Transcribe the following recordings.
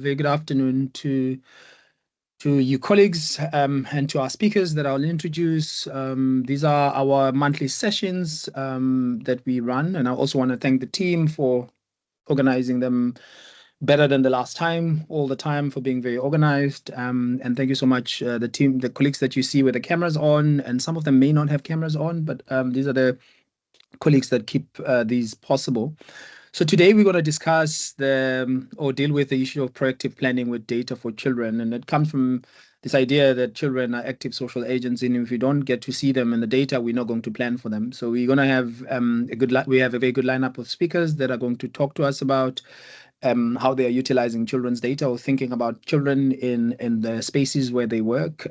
Very good afternoon to you colleagues and to our speakers that I'll introduce. These are our monthly sessions that we run, and I also want to thank the team for organizing them better than the last time, all the time, for being very organized. And thank you so much, the team, the colleagues that you see with the cameras on, and some of them may not have cameras on, but these are the colleagues that keep these possible. So today we're going to discuss or deal with the issue of proactive planning with data for children, and it comes from this idea that children are active social agents, and if we don't get to see them in the data, we're not going to plan for them. So we're going to have we have a very good lineup of speakers that are going to talk to us about how they are utilizing children's data or thinking about children in the spaces where they work,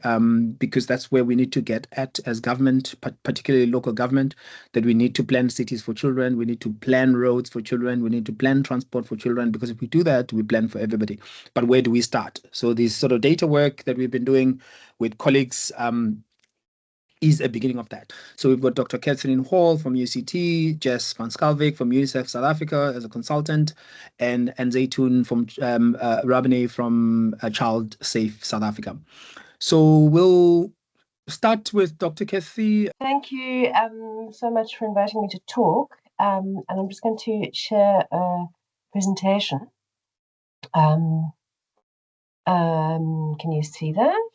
because that's where we need to get at as government, particularly local government, that we need to plan cities for children, we need to plan roads for children, we need to plan transport for children, because if we do that, we plan for everybody. But where do we start? So this sort of data work that we've been doing with colleagues is a beginning of that. So we've got Dr. Catherine Hall from UCT, Jess van Schalvik from UNICEF South Africa as a consultant, and Zaytoon from Rabine from ChildSafe South Africa. So we'll start with Dr. Kathy. Thank you so much for inviting me to talk. And I'm just going to share a presentation. Can you see that?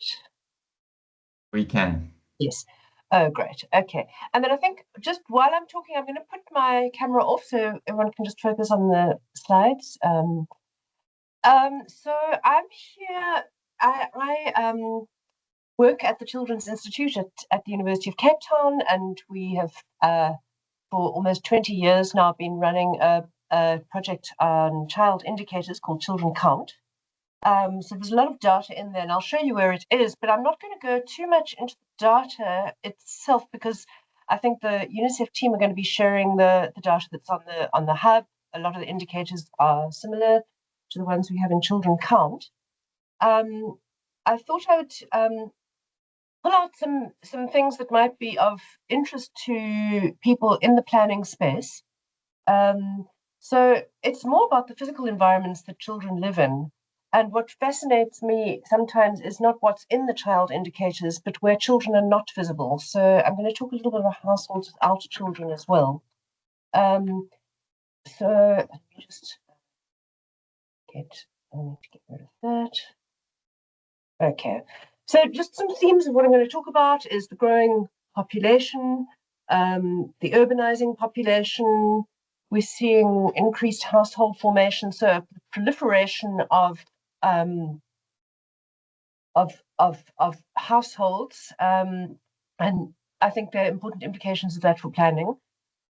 We can. Yes. Oh, great. Okay. And then I think just while I'm talking, I'm going to put my camera off so everyone can just focus on the slides. So I'm here. I work at the Children's Institute at the University of Cape Town, and we have for almost 20 years now been running a project on child indicators called Children Count. So there's a lot of data in there, and I'll show you where it is, but I'm not going to go too much into the data itself because I think the UNICEF team are going to be sharing the data that's on the hub. A lot of the indicators are similar to the ones we have in Children Count. I thought I would pull out some things that might be of interest to people in the planning space. So it's more about the physical environments that children live in. And what fascinates me sometimes is not what's in the child indicators, but where children are not visible. So I'm going to talk a little bit about households without children as well. So let me just I need to get rid of that. Okay. So just some themes of what I'm going to talk about is the growing population, the urbanizing population. We're seeing increased household formation, so a proliferation of households, and I think there are important implications of that for planning.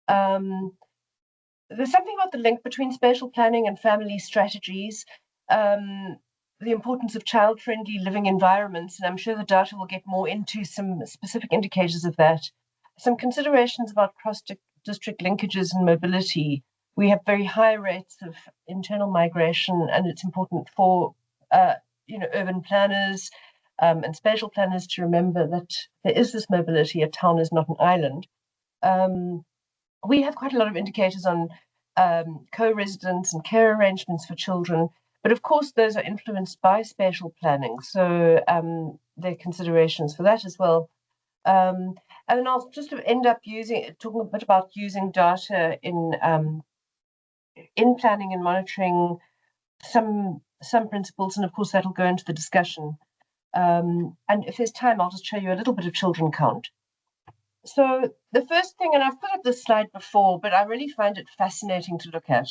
There's something about the link between spatial planning and family strategies, the importance of child-friendly living environments, and I'm sure the data will get more into some specific indicators of that. Some considerations about cross-district linkages and mobility. We have very high rates of internal migration, and it's important for urban planners and spatial planners to remember that there is this mobility. A town is not an island. We have quite a lot of indicators on co-residence and care arrangements for children, but of course those are influenced by spatial planning, so there are considerations for that as well. And then I'll just end up talking a bit about using data in planning and monitoring some principles, and of course that'll go into the discussion. And if there's time, I'll just show you a little bit of Children Count. So the first thing, and I've put up this slide before, but I really find it fascinating to look at.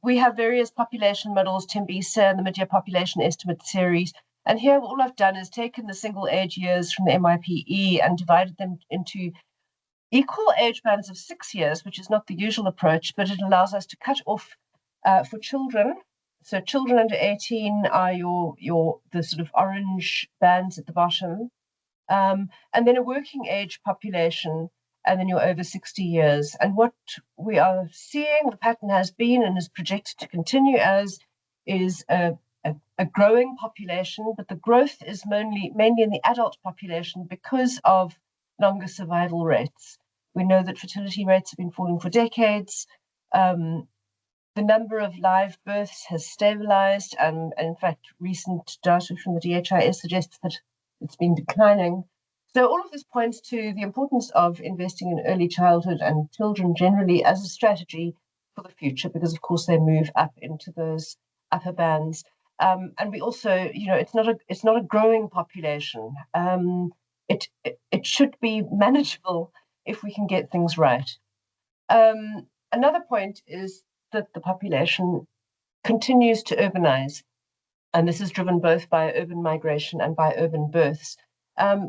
We have various population models, Tembisa and the Mid-Year Population Estimate Series. And here all I've done is taken the single age years from the MYPE and divided them into equal age bands of 6 years, which is not the usual approach, but it allows us to cut off for children. So children under 18 are the sort of orange bands at the bottom. And then a working age population, and then you're over 60 years. And what we are seeing, the pattern has been and is projected to continue as, is a growing population, but the growth is mainly in the adult population because of longer survival rates. We know that fertility rates have been falling for decades. The number of live births has stabilized, and in fact, recent data from the DHIS suggests that it's been declining. So all of this points to the importance of investing in early childhood and children generally as a strategy for the future, because of course they move up into those upper bands. And we also, it's not a growing population. It should be manageable if we can get things right. Another point is that the population continues to urbanize, and this is driven both by urban migration and by urban births.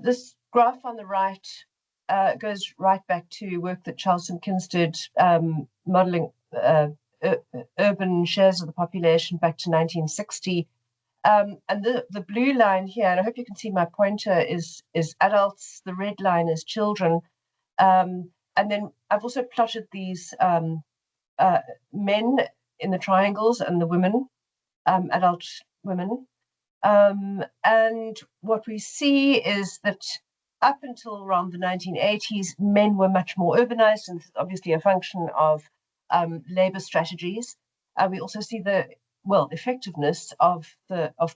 This graph on the right goes right back to work that Charles Simpkins did, modeling urban shares of the population back to 1960. And the blue line here, and I hope you can see my pointer, is adults. The red line is children. And then I've also plotted these men in the triangles and the women, adult women. And what we see is that up until around the 1980s, men were much more urbanized, and this is obviously a function of labor strategies. We also see the effectiveness of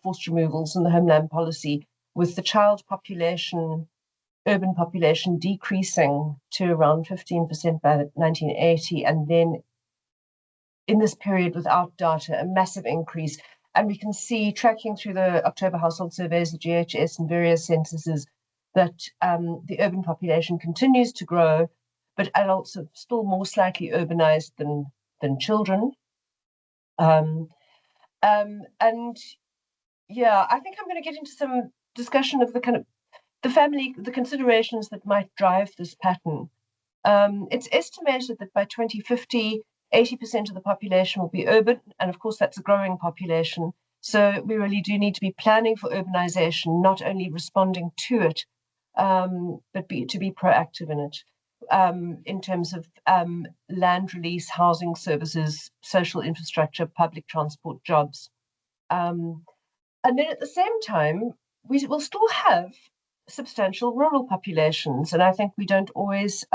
forced removals and the homeland policy, with the child population, urban population, decreasing to around 15% by 1980, and then in this period without data, a massive increase. And we can see, tracking through the October household surveys, the GHS and various censuses, that the urban population continues to grow, but adults are still more slightly urbanized than children. And yeah, I think I'm going to get into some discussion of the considerations that might drive this pattern. It's estimated that by 2050, 80% of the population will be urban, and of course that's a growing population. So we really do need to be planning for urbanization, not only responding to it, but to be proactive in it, in terms of land release, housing services, social infrastructure, public transport, jobs. And then at the same time, we will still have substantial rural populations, and I think we don't always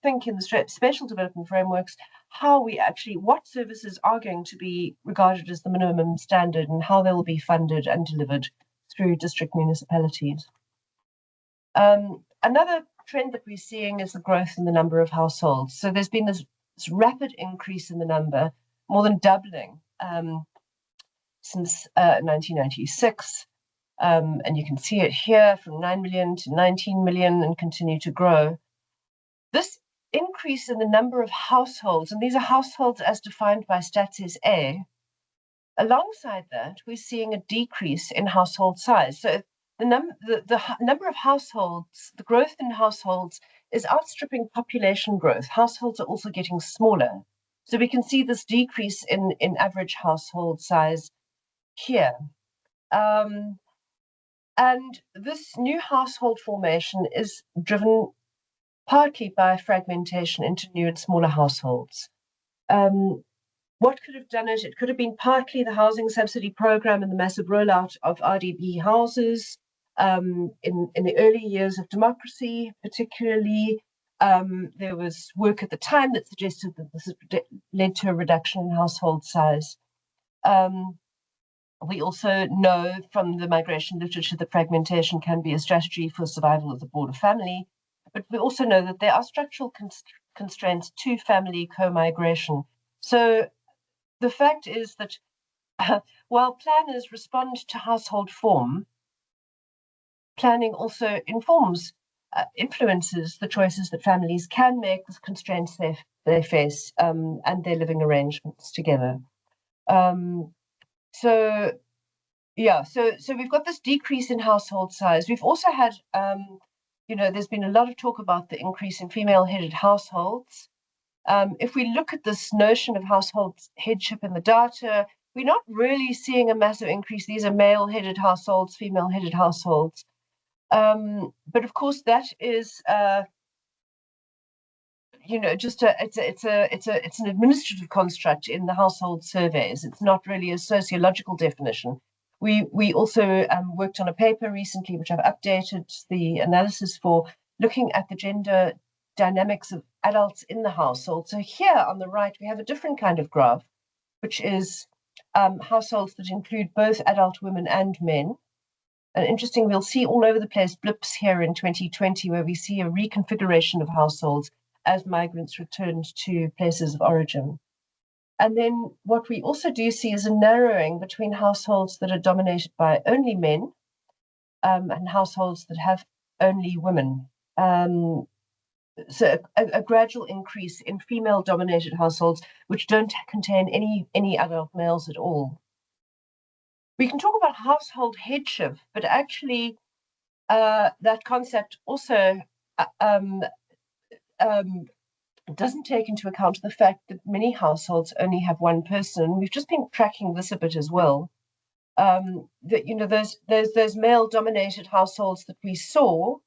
think in the spatial development frameworks what services are going to be regarded as the minimum standard and how they will be funded and delivered through district municipalities. Another trend that we're seeing is the growth in the number of households. So there's been this rapid increase in the number, more than doubling since 1996. And you can see it here, from 9 million to 19 million, and continue to grow. This increase in the number of households, and these are households as defined by Stats SA, alongside that, we're seeing a decrease in household size. So the number of households, the growth in households is outstripping population growth. Households are also getting smaller. So we can see this decrease in average household size here. And this new household formation is driven partly by fragmentation into new and smaller households. What could have done it? It could have been partly the housing subsidy program and the massive rollout of RDB houses in the early years of democracy, particularly. There was work at the time that suggested that this has led to a reduction in household size. We also know from the migration literature that fragmentation can be a strategy for survival of the broader family. But we also know that there are structural constraints to family co-migration. So the fact is that while planners respond to household form, planning also influences the choices that families can make with constraints they face and their living arrangements together. So we've got this decrease in household size. We've also had there's been a lot of talk about the increase in female-headed households. If we look at this notion of household headship in the data, we're not really seeing a massive increase. These are male-headed households, female-headed households. But of course, that is, it's an administrative construct in the household surveys. It's not really a sociological definition. We also worked on a paper recently, which I've updated the analysis for, looking at the gender dynamics of adults in the household. So here on the right, we have a different kind of graph, which is households that include both adult women and men. And interesting, we'll see all over the place blips here in 2020 where we see a reconfiguration of households as migrants returned to places of origin. And then what we also do see is a narrowing between households that are dominated by only men and households that have only women. So a gradual increase in female-dominated households which don't contain any adult males at all. We can talk about household headship, but actually that concept also doesn't take into account the fact that many households only have one person. We've just been tracking this a bit as well. That those male-dominated households that we saw,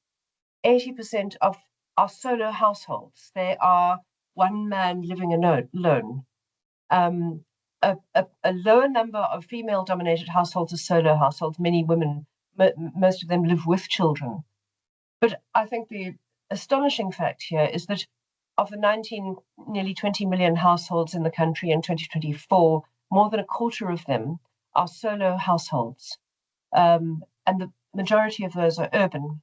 80% of are solo households. They are one man living alone. A lower number of female-dominated households are solo households. Many women, most of them live with children. But I think the astonishing fact here is that of the nearly 20 million households in the country in 2024, more than a quarter of them are solo households. And the majority of those are urban.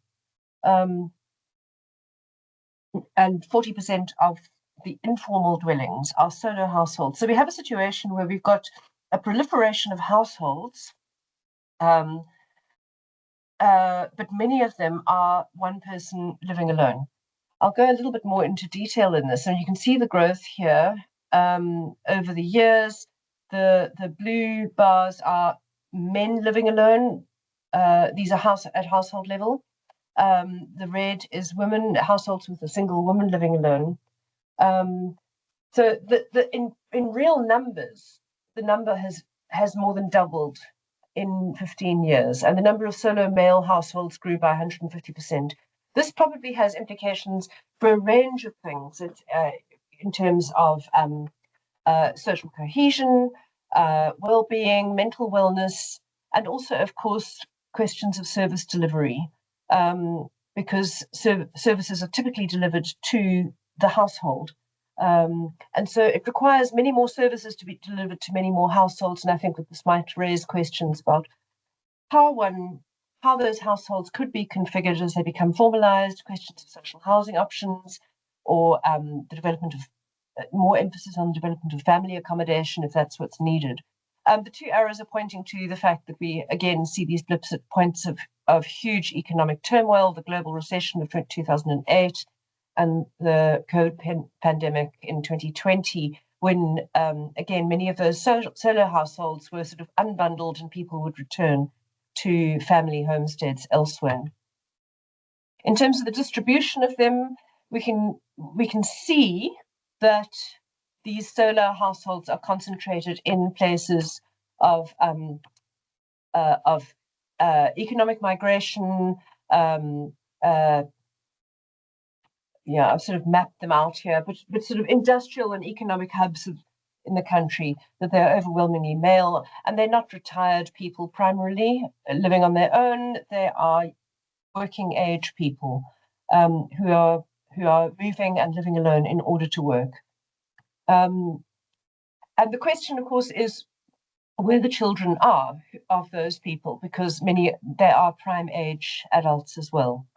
And 40% of the informal dwellings are solo households. So we have a situation where we've got a proliferation of households, but many of them are one person living alone. I'll go a little bit more into detail in this, and you can see the growth here over the years. The blue bars are men living alone. These are at household level. The red is women, households with a single woman living alone. So in real numbers, the number has more than doubled in 15 years, and the number of solo male households grew by 150%. This probably has implications for a range of things in terms of social cohesion, well-being, mental wellness, and also, of course, questions of service delivery, because services are typically delivered to the household. And so it requires many more services to be delivered to many more households. And I think that this might raise questions about how those households could be configured as they become formalized, questions of social housing options, or the development of more emphasis on the development of family accommodation, if that's what's needed. The two arrows are pointing to the fact that we, again, see these blips at points of huge economic turmoil, the global recession of 2008, and the COVID pandemic in 2020, when, again, many of those solo households were sort of unbundled and people would return to family homesteads elsewhere. In terms of the distribution of them, we can see that these solo households are concentrated in places of economic migration. I've sort of mapped them out here, but sort of industrial and economic hubs in the country, that they're overwhelmingly male, and they're not retired people primarily living on their own. They are working age people who are moving and living alone in order to work. And the question, of course, is where the children are of those people, because they are prime age adults as well.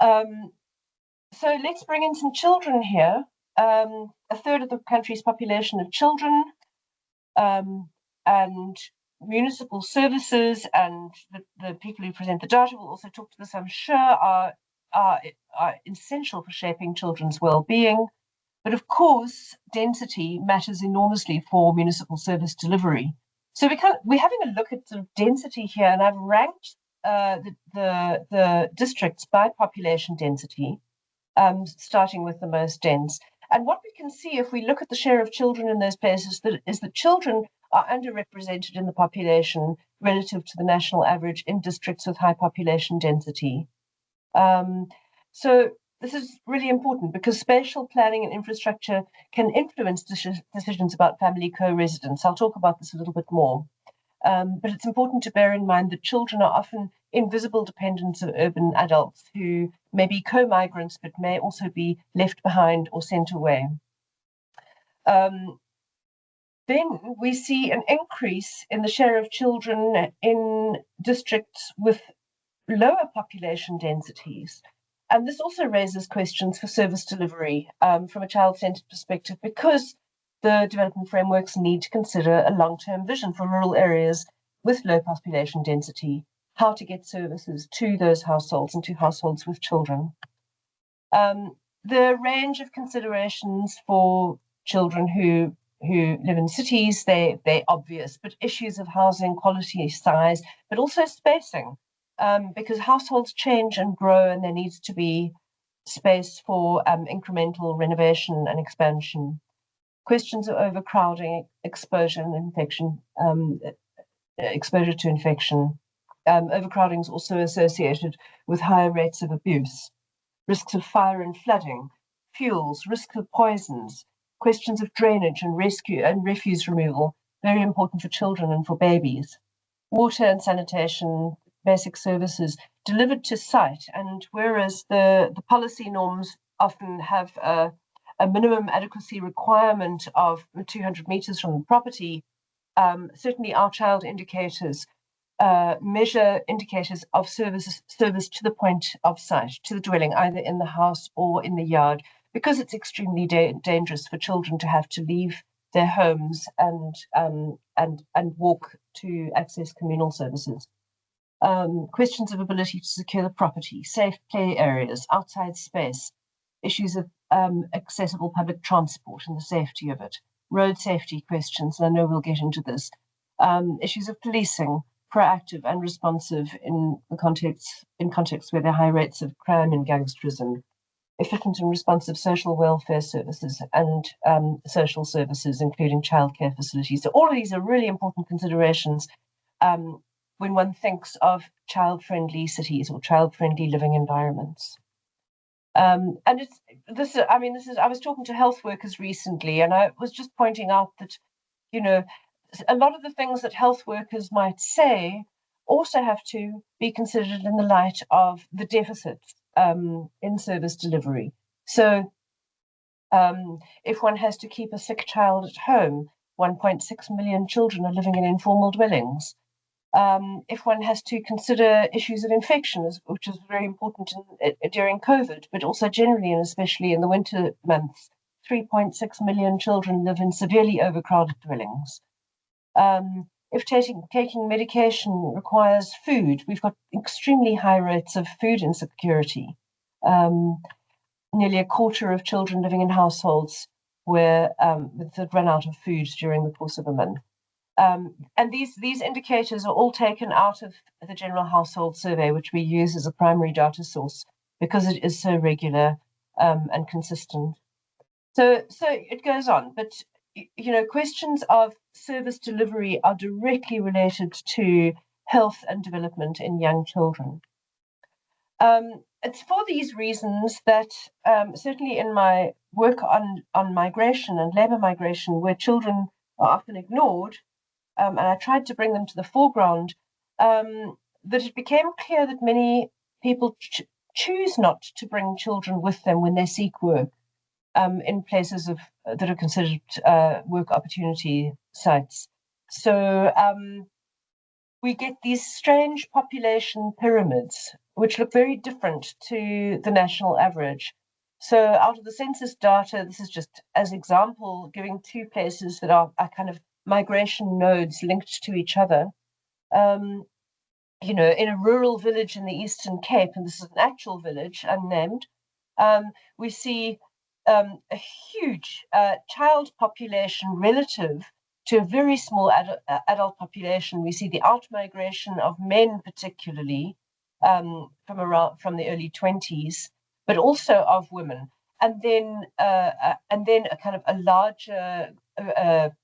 So let's bring in some children here. A third of the country's population are children, and municipal services and the people who present the data will also talk to this, I'm sure, are essential for shaping children's well-being. But of course, density matters enormously for municipal service delivery. So we're having a look at sort of density here, and I've ranked the districts by population density, starting with the most dense. And what we can see if we look at the share of children in those places is that children are underrepresented in the population relative to the national average in districts with high population density. So this is really important because spatial planning and infrastructure can influence decisions about family co-residence. I'll talk about this a little bit more. But it's important to bear in mind that children are often invisible dependents of urban adults who may be co-migrants but may also be left behind or sent away. Then we see an increase in the share of children in districts with lower population densities. And this also raises questions for service delivery from a child-centred perspective, because the development frameworks need to consider a long-term vision for rural areas with low population density, how to get services to those households and to households with children. The range of considerations for children who live in cities, they're obvious, but issues of housing, quality, size, but also spacing, because households change and grow, and there needs to be space for incremental renovation and expansion. Questions of overcrowding, exposure and infection, exposure to infection. Overcrowding is also associated with higher rates of abuse. Risks of fire and flooding, fuels, risks of poisons, questions of drainage and rescue and refuse removal, very important for children and for babies. Water and sanitation, basic services delivered to site. And whereas the policy norms often have a minimum adequacy requirement of 200 meters from the property, certainly our child indicators measure indicators of service to the point of site, to the dwelling, either in the house or in the yard, because it's extremely dangerous for children to have to leave their homes and walk to access communal services. Questions of ability to secure the property, safe play areas, outside space, issues of accessible public transport and the safety of it, road safety questions, and I know we'll get into this, issues of policing, proactive and responsive in contexts where there are high rates of crime and gangsterism, efficient and responsive social welfare services and social services, including childcare facilities. So all of these are really important considerations when one thinks of child-friendly cities or child-friendly living environments. And I was talking to health workers recently, and I was just pointing out that, a lot of the things that health workers might say also have to be considered in the light of the deficits in service delivery. So if one has to keep a sick child at home, 1.6 million children are living in informal dwellings. If one has to consider issues of infections, which is very important during COVID, but also generally and especially in the winter months, 3.6 million children live in severely overcrowded dwellings. If taking medication requires food, we've got extremely high rates of food insecurity. Nearly a quarter of children living in households where they've run out of food during the course of a month. And these indicators are all taken out of the General Household Survey, which we use as a primary data source because it is so regular and consistent. So it goes on, but questions of service delivery are directly related to health and development in young children. It's for these reasons that certainly in my work on migration and labour migration, where children are often ignored, and I tried to bring them to the foreground, that it became clear that many people choose not to bring children with them when they seek work in places that are considered work opportunity sites. So we get these strange population pyramids, which look very different to the national average. So out of the census data, this is just as example, giving two places that are kind of migration nodes linked to each other. In a rural village in the Eastern Cape, and this is an actual village, unnamed, we see a huge child population relative to a very small adult population. We see the out-migration of men, particularly from the early 20s, but also of women, and then a kind of a larger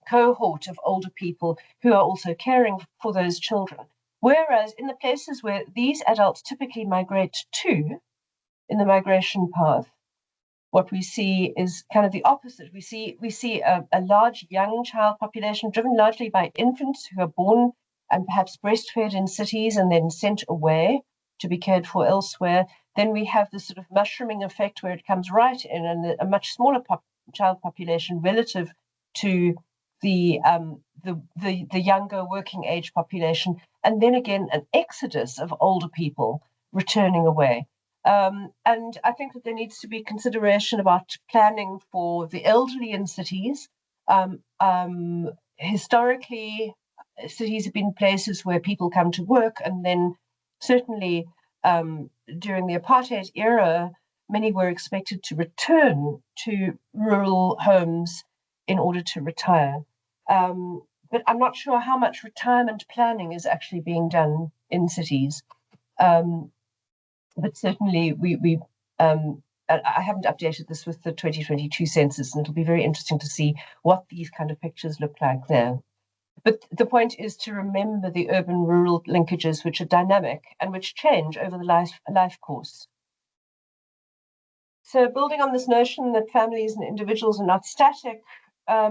cohort of older people who are also caring for those children. Whereas in the places where these adults typically migrate to, in the migration path, what we see is kind of the opposite. We see a large young child population driven largely by infants who are born and perhaps breastfed in cities and then sent away to be cared for elsewhere. Then we have this sort of mushrooming effect where it comes right in, and a much smaller child population relative to the younger working age population, and then again an exodus of older people returning away. And I think that there needs to be consideration about planning for the elderly in cities. Historically, cities have been places where people come to work, and then certainly during the apartheid era, many were expected to return to rural homes in order to retire. But I'm not sure how much retirement planning is actually being done in cities. But certainly I haven't updated this with the 2022 census, and it'll be very interesting to see what these kind of pictures look like there. But the point is to remember the urban-rural linkages, which are dynamic and which change over the life course. So building on this notion that families and individuals are not static,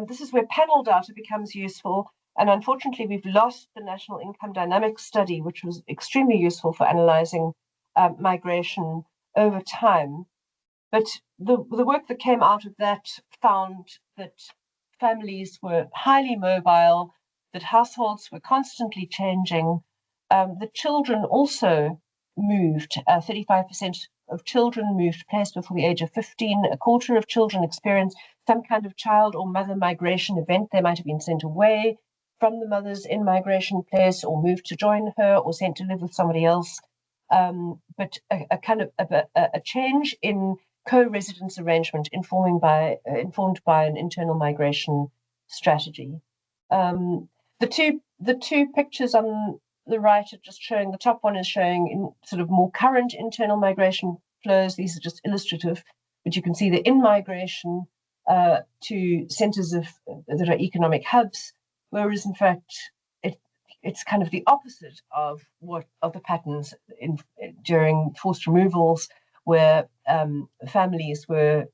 this is where panel data becomes useful. And unfortunately, we've lost the National Income Dynamics Study, which was extremely useful for analyzing migration over time. But the work that came out of that found that families were highly mobile, that households were constantly changing. The children also moved. 35% of children moved place before the age of 15. A quarter of children experienced some kind of child or mother migration event. They might have been sent away from the mother's in migration place, or moved to join her, or sent to live with somebody else. But a kind of a change in co-residence arrangement informed by an internal migration strategy. The two pictures on the right are just showing, the top one is showing in sort of more current internal migration flows. These are just illustrative, but you can see the in-migration to centers that are economic hubs, whereas in fact it's kind of the opposite of the patterns during forced removals, where families were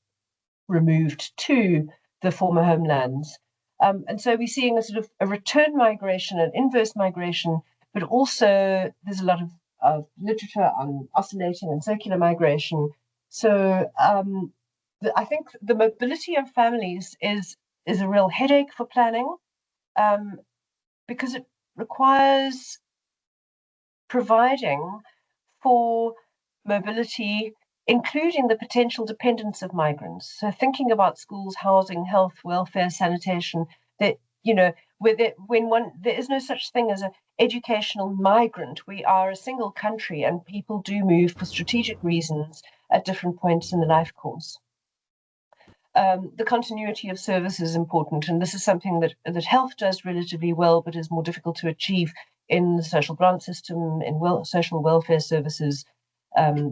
removed to the former homelands. And so we're seeing a sort of a return migration, an inverse migration, but also there's a lot of literature on oscillating and circular migration. So I think the mobility of families is a real headache for planning, because it requires providing for mobility, including the potential dependence of migrants. So thinking about schools, housing, health, welfare, sanitation, that, there is no such thing as an educational migrant. We are a single country, and people do move for strategic reasons at different points in the life course. The continuity of service is important, and this is something that health does relatively well, but is more difficult to achieve in the social grant system, in social welfare services.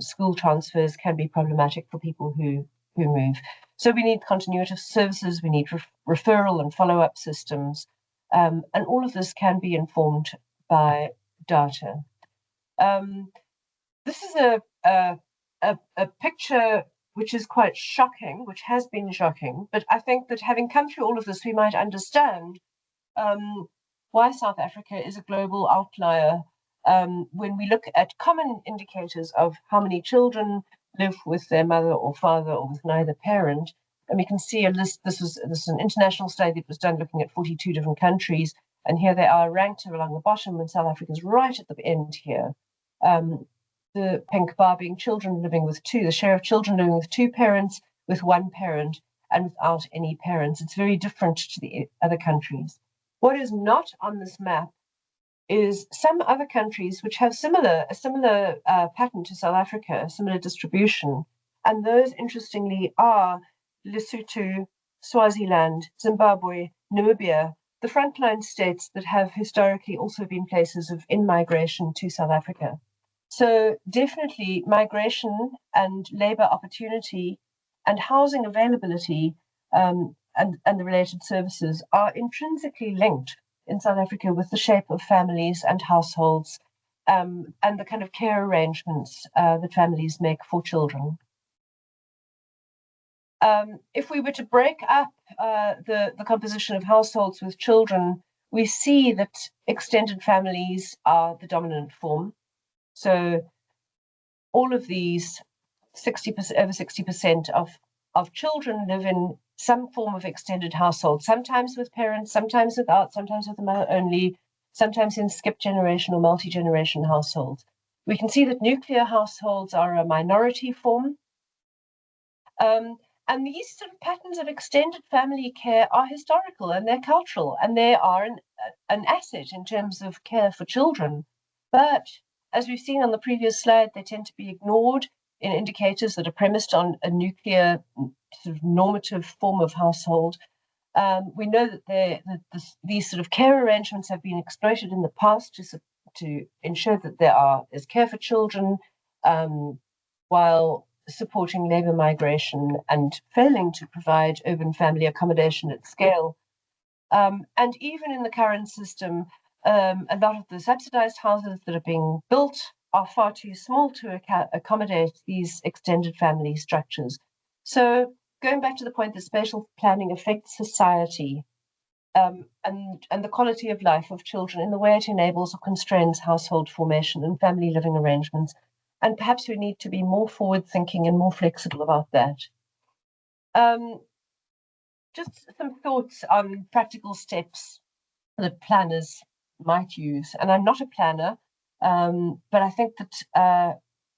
School transfers can be problematic for people who move. So we need continuity of services, we need referral and follow-up systems, and all of this can be informed by data. This is a picture which is quite shocking, which has been shocking, but I think that having come through all of this, we might understand why South Africa is a global outlier when we look at common indicators of how many children live with their mother or father or with neither parent. And we can see a list. This is an international study that was done looking at 42 different countries, and here they are ranked along the bottom, and South Africa is right at the end here. The pink bar being children living with two, the share of children living with two parents, with one parent, and without any parents. It's very different to the other countries. What is not on this map is some other countries which have a similar pattern to South Africa, a similar distribution. And those, interestingly, are Lesotho, Swaziland, Zimbabwe, Namibia, the frontline states that have historically also been places of in-migration to South Africa. So definitely migration and labour opportunity and housing availability and the related services are intrinsically linked in South Africa with the shape of families and households and the kind of care arrangements that families make for children. If we were to break up the composition of households with children, we see that extended families are the dominant form. So all of these 60%, over 60% of children live in some form of extended household, sometimes with parents, sometimes without, sometimes with the mother only, sometimes in skipped generation or multi-generation households. We can see that nuclear households are a minority form. And these sort of patterns of extended family care are historical and they're cultural, and they are an asset in terms of care for children. But as we've seen on the previous slide, they tend to be ignored in indicators that are premised on a nuclear sort of normative form of household. We know that these sort of care arrangements have been exploited in the past to ensure that there is care for children while supporting labour migration and failing to provide urban family accommodation at scale. And even in the current system, a lot of the subsidised houses that are being built are far too small to accommodate these extended family structures. So going back to the point that spatial planning affects society and the quality of life of children in the way it enables or constrains household formation and family living arrangements. And perhaps we need to be more forward-thinking and more flexible about that. Just some thoughts on practical steps that planners might use. And I'm not a planner, but I think that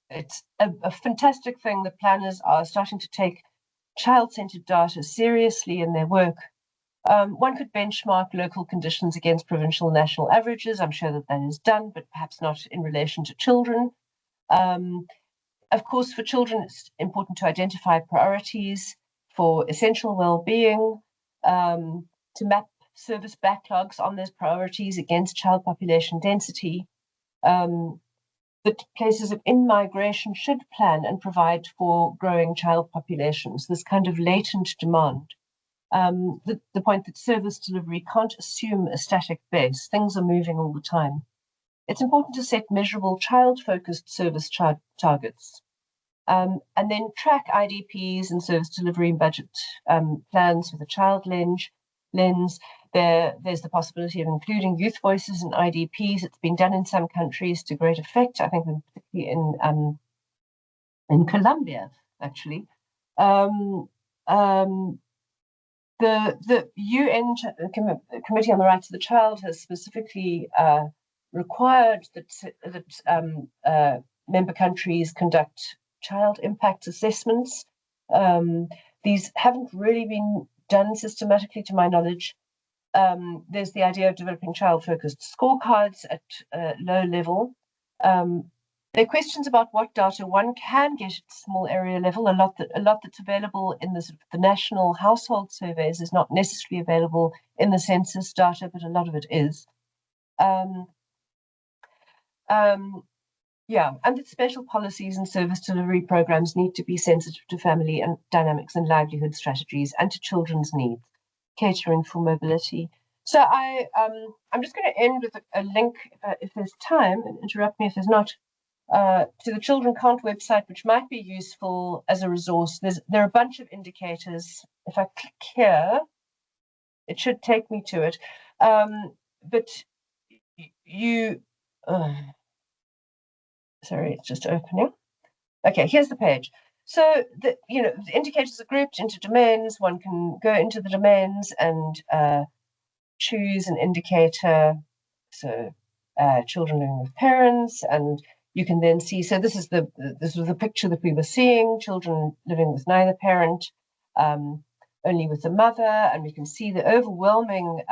it's a fantastic thing that planners are starting to take child-centered data seriously in their work. One could benchmark local conditions against provincial national averages. I'm sure that is done, but perhaps not in relation to children. Of course, for children, it's important to identify priorities for essential well-being, to map service backlogs on those priorities against child population density. That places of in-migration should plan and provide for growing child populations, this kind of latent demand. The point that service delivery can't assume a static base. Things are moving all the time. It's important to set measurable child-focused service targets, and then track IDPs and service delivery and budget plans with a child lens. There's the possibility of including youth voices in IDPs. It's been done in some countries to great effect, I think particularly in Colombia, actually. The UN Committee on the Rights of the Child has specifically required that member countries conduct child impact assessments. These haven't really been done systematically, to my knowledge. There's the idea of developing child-focused scorecards at low level. There are questions about what data one can get at small area level. A lot that's available in the national household surveys is not necessarily available in the census data, but a lot of it is. And that special policies and service delivery programs need to be sensitive to family and dynamics and livelihood strategies and to children's needs, catering for mobility. So I'm just going to end with a link, if there's time, and interrupt me if there's not, to the Children Count website, which might be useful as a resource. There are a bunch of indicators. If I click here, it should take me to it. But you... sorry, it's just opening. Okay, here's the page. So the indicators are grouped into domains. One can go into the domains and choose an indicator. So children living with parents, and you can then see. So this is the picture that we were seeing: children living with neither parent, only with the mother, and we can see the overwhelming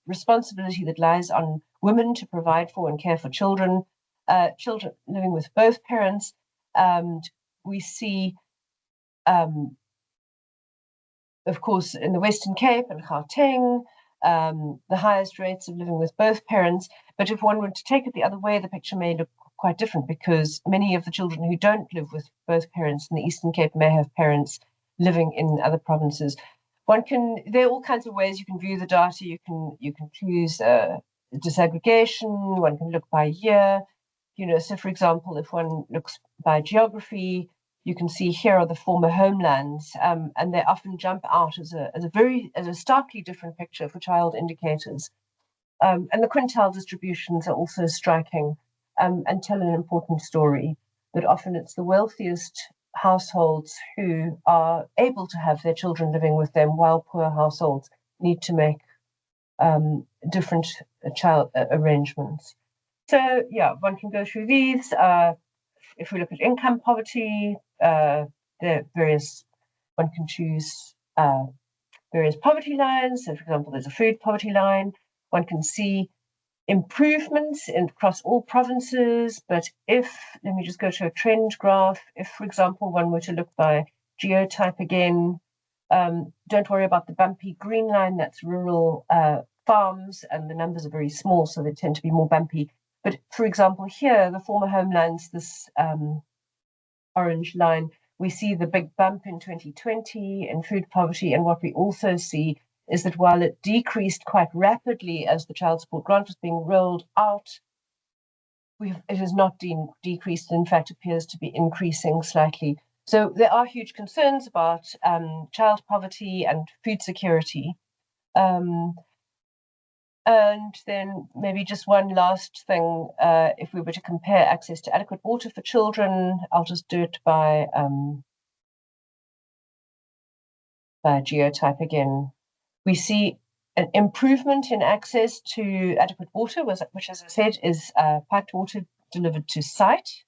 responsibility that lies on women to provide for and care for children. Children living with both parents, and we see, of course, in the Western Cape and Gauteng, the highest rates of living with both parents. But if one were to take it the other way, the picture may look quite different, because many of the children who don't live with both parents in the Eastern Cape may have parents living in other provinces. There are all kinds of ways you can view the data. You can choose disaggregation. One can look by year. So for example, if one looks by geography, you can see here are the former homelands, and they often jump out as a starkly different picture for child indicators. And the quintile distributions are also striking and tell an important story, that often it's the wealthiest households who are able to have their children living with them, while poor households need to make different child arrangements. So yeah, one can go through these. If we look at income poverty, there are various, one can choose various poverty lines. So for example, there's a food poverty line. One can see improvements across all provinces, but if, let me just go to a trend graph, if, for example, one were to look by geotype again, don't worry about the bumpy green line, that's rural farms, and the numbers are very small, so they tend to be more bumpy. But for example, here, the former homelands, this orange line, we see the big bump in 2020 in food poverty, and what we also see is that while it decreased quite rapidly as the child support grant was being rolled out, it has not decreased, in fact appears to be increasing slightly. So there are huge concerns about child poverty and food security. And then maybe just one last thing, if we were to compare access to adequate water for children, I'll just do it by geotype again. We see an improvement in access to adequate water, which, as I said, is piped water delivered to site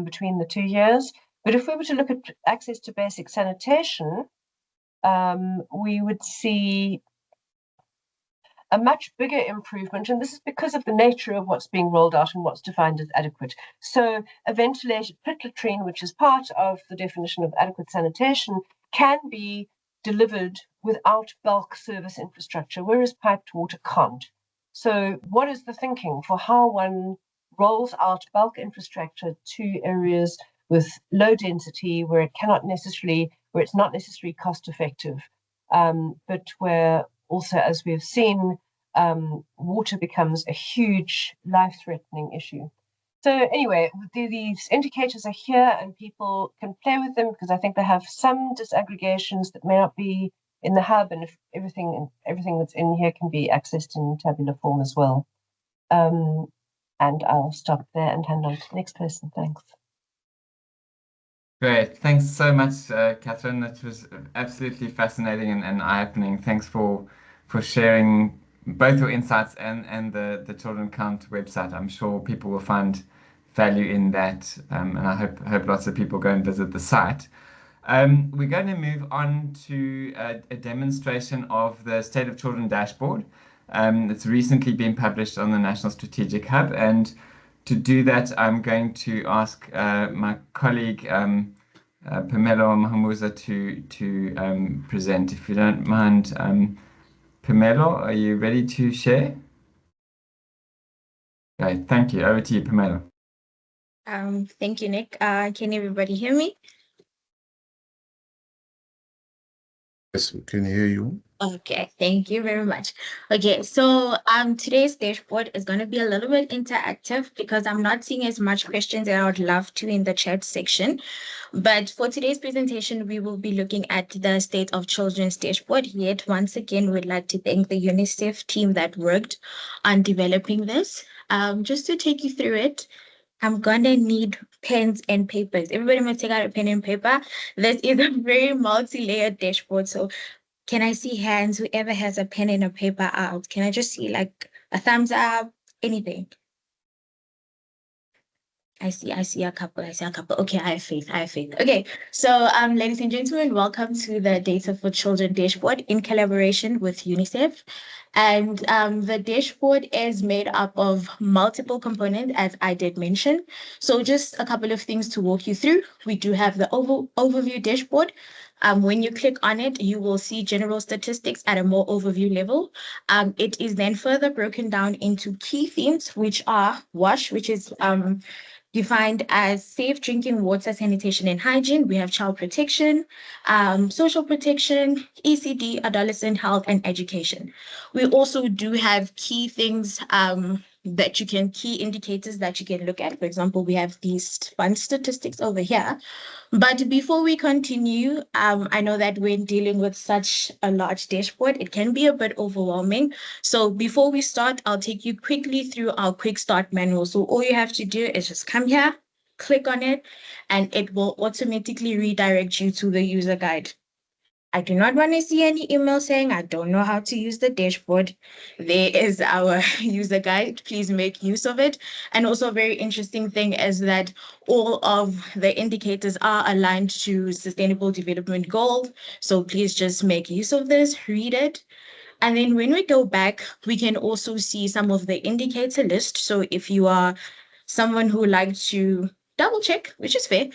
between the 2 years. But if we were to look at access to basic sanitation, we would see a much bigger improvement, and this is because of the nature of what's being rolled out and what's defined as adequate. So a ventilated pit latrine, which is part of the definition of adequate sanitation, can be delivered without bulk service infrastructure, whereas piped water can't. So what is the thinking for how one rolls out bulk infrastructure to areas with low density, where it's not necessarily cost effective, but where also, as we've seen, water becomes a huge life-threatening issue. So anyway, these indicators are here and people can play with them, because I think they have some disaggregations that may not be in the hub, and if everything that's in here can be accessed in tabular form as well. And I'll stop there and hand on to the next person. Thanks. Great. Thanks so much, Catherine. That was absolutely fascinating and eye-opening. Thanks for sharing both your insights and the Children Count website. I'm sure people will find value in that, and I hope lots of people go and visit the site. We're going to move on to a demonstration of the State of Children dashboard. It's recently been published on the National Strategic Hub, and to do that, I'm going to ask my colleague Pamela Mahamuza to present. If you don't mind, Pamela, are you ready to share? Okay, thank you. Over to you, Pamela. Thank you, Nick. Can everybody hear me? Yes, we can hear you. Okay, thank you very much. Okay, so today's dashboard is going to be a little bit interactive because I'm not seeing as much questions as I would love to in the chat section. But for today's presentation, we will be looking at the State of Children's dashboard. Yet once again, we'd like to thank the UNICEF team that worked on developing this. Just to take you through it, I'm gonna need pens and papers. Everybody must take out a pen and paper. This is a very multi-layered dashboard. So can I see hands? Whoever has a pen and a paper out. Can I just see like a thumbs up? Anything? I see a couple. Okay, I have faith. Okay, so ladies and gentlemen, welcome to the Data for Children dashboard in collaboration with UNICEF. And the dashboard is made up of multiple components, as I did mention. So just a couple of things to walk you through. We do have the overview dashboard. When you click on it, you will see general statistics at a more overview level. It is then further broken down into key themes, which are WASH, which is defined as safe drinking water, sanitation, and hygiene. We have child protection, social protection, ECD, adolescent health, and education. We also do have key things that you can, key indicators that you can look at. For example, we have these fun statistics over here. But before we continue, I know that when dealing with such a large dashboard, it can be a bit overwhelming. So before we start, I'll take you quickly through our quick start manual. So all you have to do is just come here, click on it, and it will automatically redirect you to the user guide. I do not want to see any email saying I don't know how to use the dashboard. There is our user guide. Please make use of it. And also a very interesting thing is that all of the indicators are aligned to Sustainable Development Goals. So please just make use of this, read it. And then when we go back, we can also see some of the indicator list. So if you are someone who likes to double check, which is fair,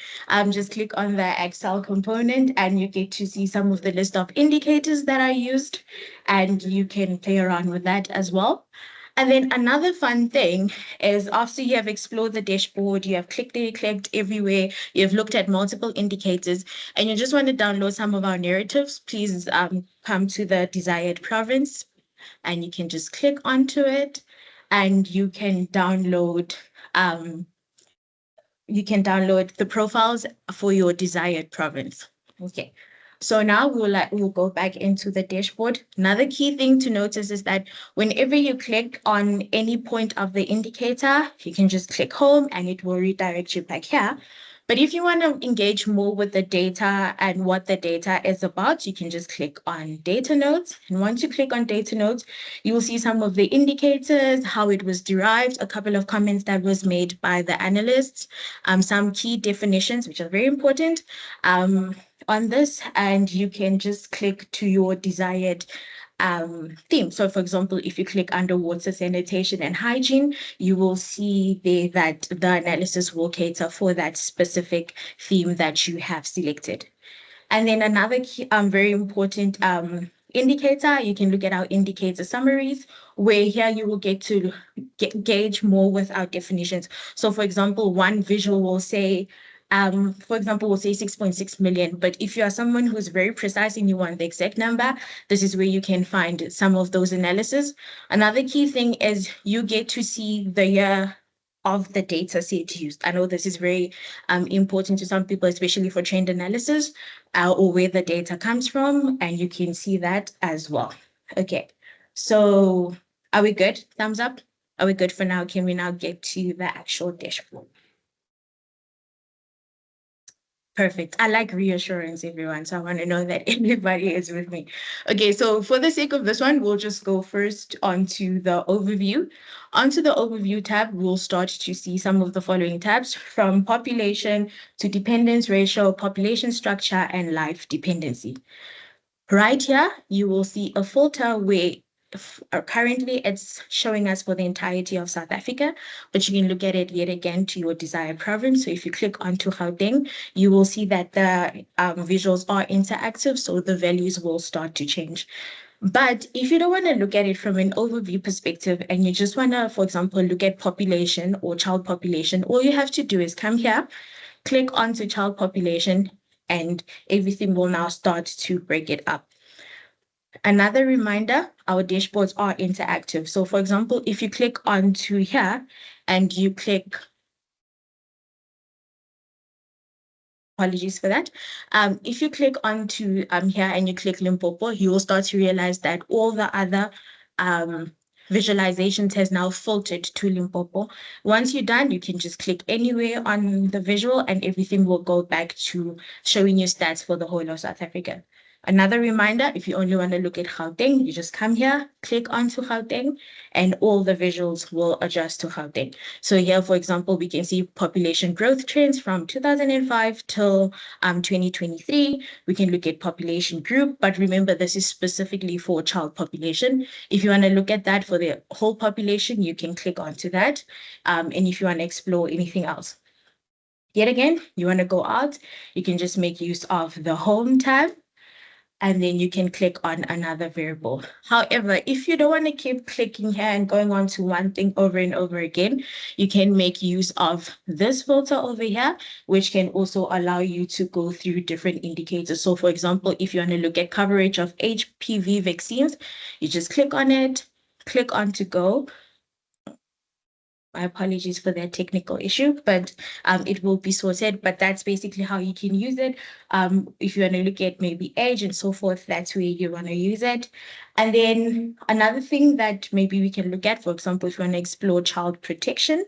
just click on the Excel component and you get to see some of the list of indicators that are used, and you can play around with that as well. And then another fun thing is after you have explored the dashboard, you have clicked everywhere, you've looked at multiple indicators, and you just want to download some of our narratives, please come to the desired province and you can just click onto it and you can download the profiles for your desired province. Okay. So now we'll go back into the dashboard. Another key thing to notice is that whenever you click on any point of the indicator, you can just click home and it will redirect you back here. But if you want to engage more with the data and what the data is about, you can just click on data notes. And once you click on data notes, you will see some of the indicators, how it was derived, a couple of comments that was made by the analysts, some key definitions, which are very important on this, and you can just click to your desired theme. So for example, if you click under water, sanitation and hygiene, you will see there that the analysis will cater for that specific theme that you have selected. And then another key, very important indicator, you can look at our indicator summaries, where here you will get to gauge more with our definitions. So for example, one visual will say, we'll say 6.6 million, but if you are someone who's very precise and you want the exact number, this is where you can find some of those analysis. Another key thing is you get to see the year of the data set used. I know this is very important to some people, especially for trend analysis or where the data comes from, and you can see that as well. Okay, so are we good? Thumbs up? Are we good for now? Can we now get to the actual dashboard? Perfect. I like reassurance, everyone. So I want to know that everybody is with me. Okay, so for the sake of this one, we'll just go first onto the overview. Onto the overview tab, we'll start to see some of the following tabs, from population to dependence ratio, population structure, and life dependency. Right here, you will see a filter where currently it's showing us for the entirety of South Africa, but you can look at it yet again to your desired province. So if you click onto Gauteng, you will see that the visuals are interactive, so the values will start to change. But if you don't want to look at it from an overview perspective and you just want to, for example, look at population or child population, all you have to do is come here, click onto child population, and everything will now start to break it up. Another reminder, our dashboards are interactive. So for example, if you click onto here and you click, apologies for that. If you click onto here and you click Limpopo, you will start to realize that all the other visualizations has now filtered to Limpopo. Once you're done, you can just click anywhere on the visual and everything will go back to showing you stats for the whole of South Africa. Another reminder, if you only want to look at Gauteng, you just come here, click onto Gauteng, and all the visuals will adjust to Gauteng. So here, for example, we can see population growth trends from 2005 till 2023. We can look at population group, but remember, this is specifically for child population. If you want to look at that for the whole population, you can click onto that. And if you want to explore anything else. Yet again, you want to go out, you can just make use of the home tab, and then you can click on another variable. However, if you don't want to keep clicking here and going on to one thing over and over again, you can make use of this filter over here, which can also allow you to go through different indicators. So for example, if you want to look at coverage of HPV vaccines, you just click on it, click on to go, My apologies for that technical issue, but it will be sorted. But that's basically how you can use it. If you want to look at maybe age and so forth, that's where you want to use it. And then another thing that maybe we can look at, for example, if you want to explore child protection,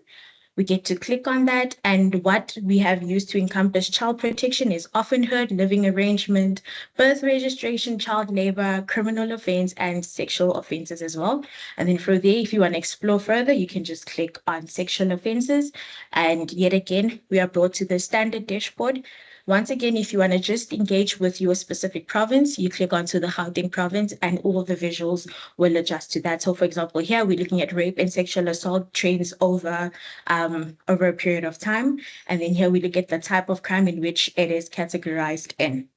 we get to click on that. And what we have used to encompass child protection is orphanhood, living arrangement, birth registration, child labor, criminal offense, and sexual offenses as well. And then from there, if you want to explore further, you can just click on sexual offenses. And yet again, we are brought to the standard dashboard. Once again, if you want to just engage with your specific province, you click onto the Gauteng province and all the visuals will adjust to that. So for example, here we're looking at rape and sexual assault trends over a period of time. And then here we look at the type of crime in which it is categorized in.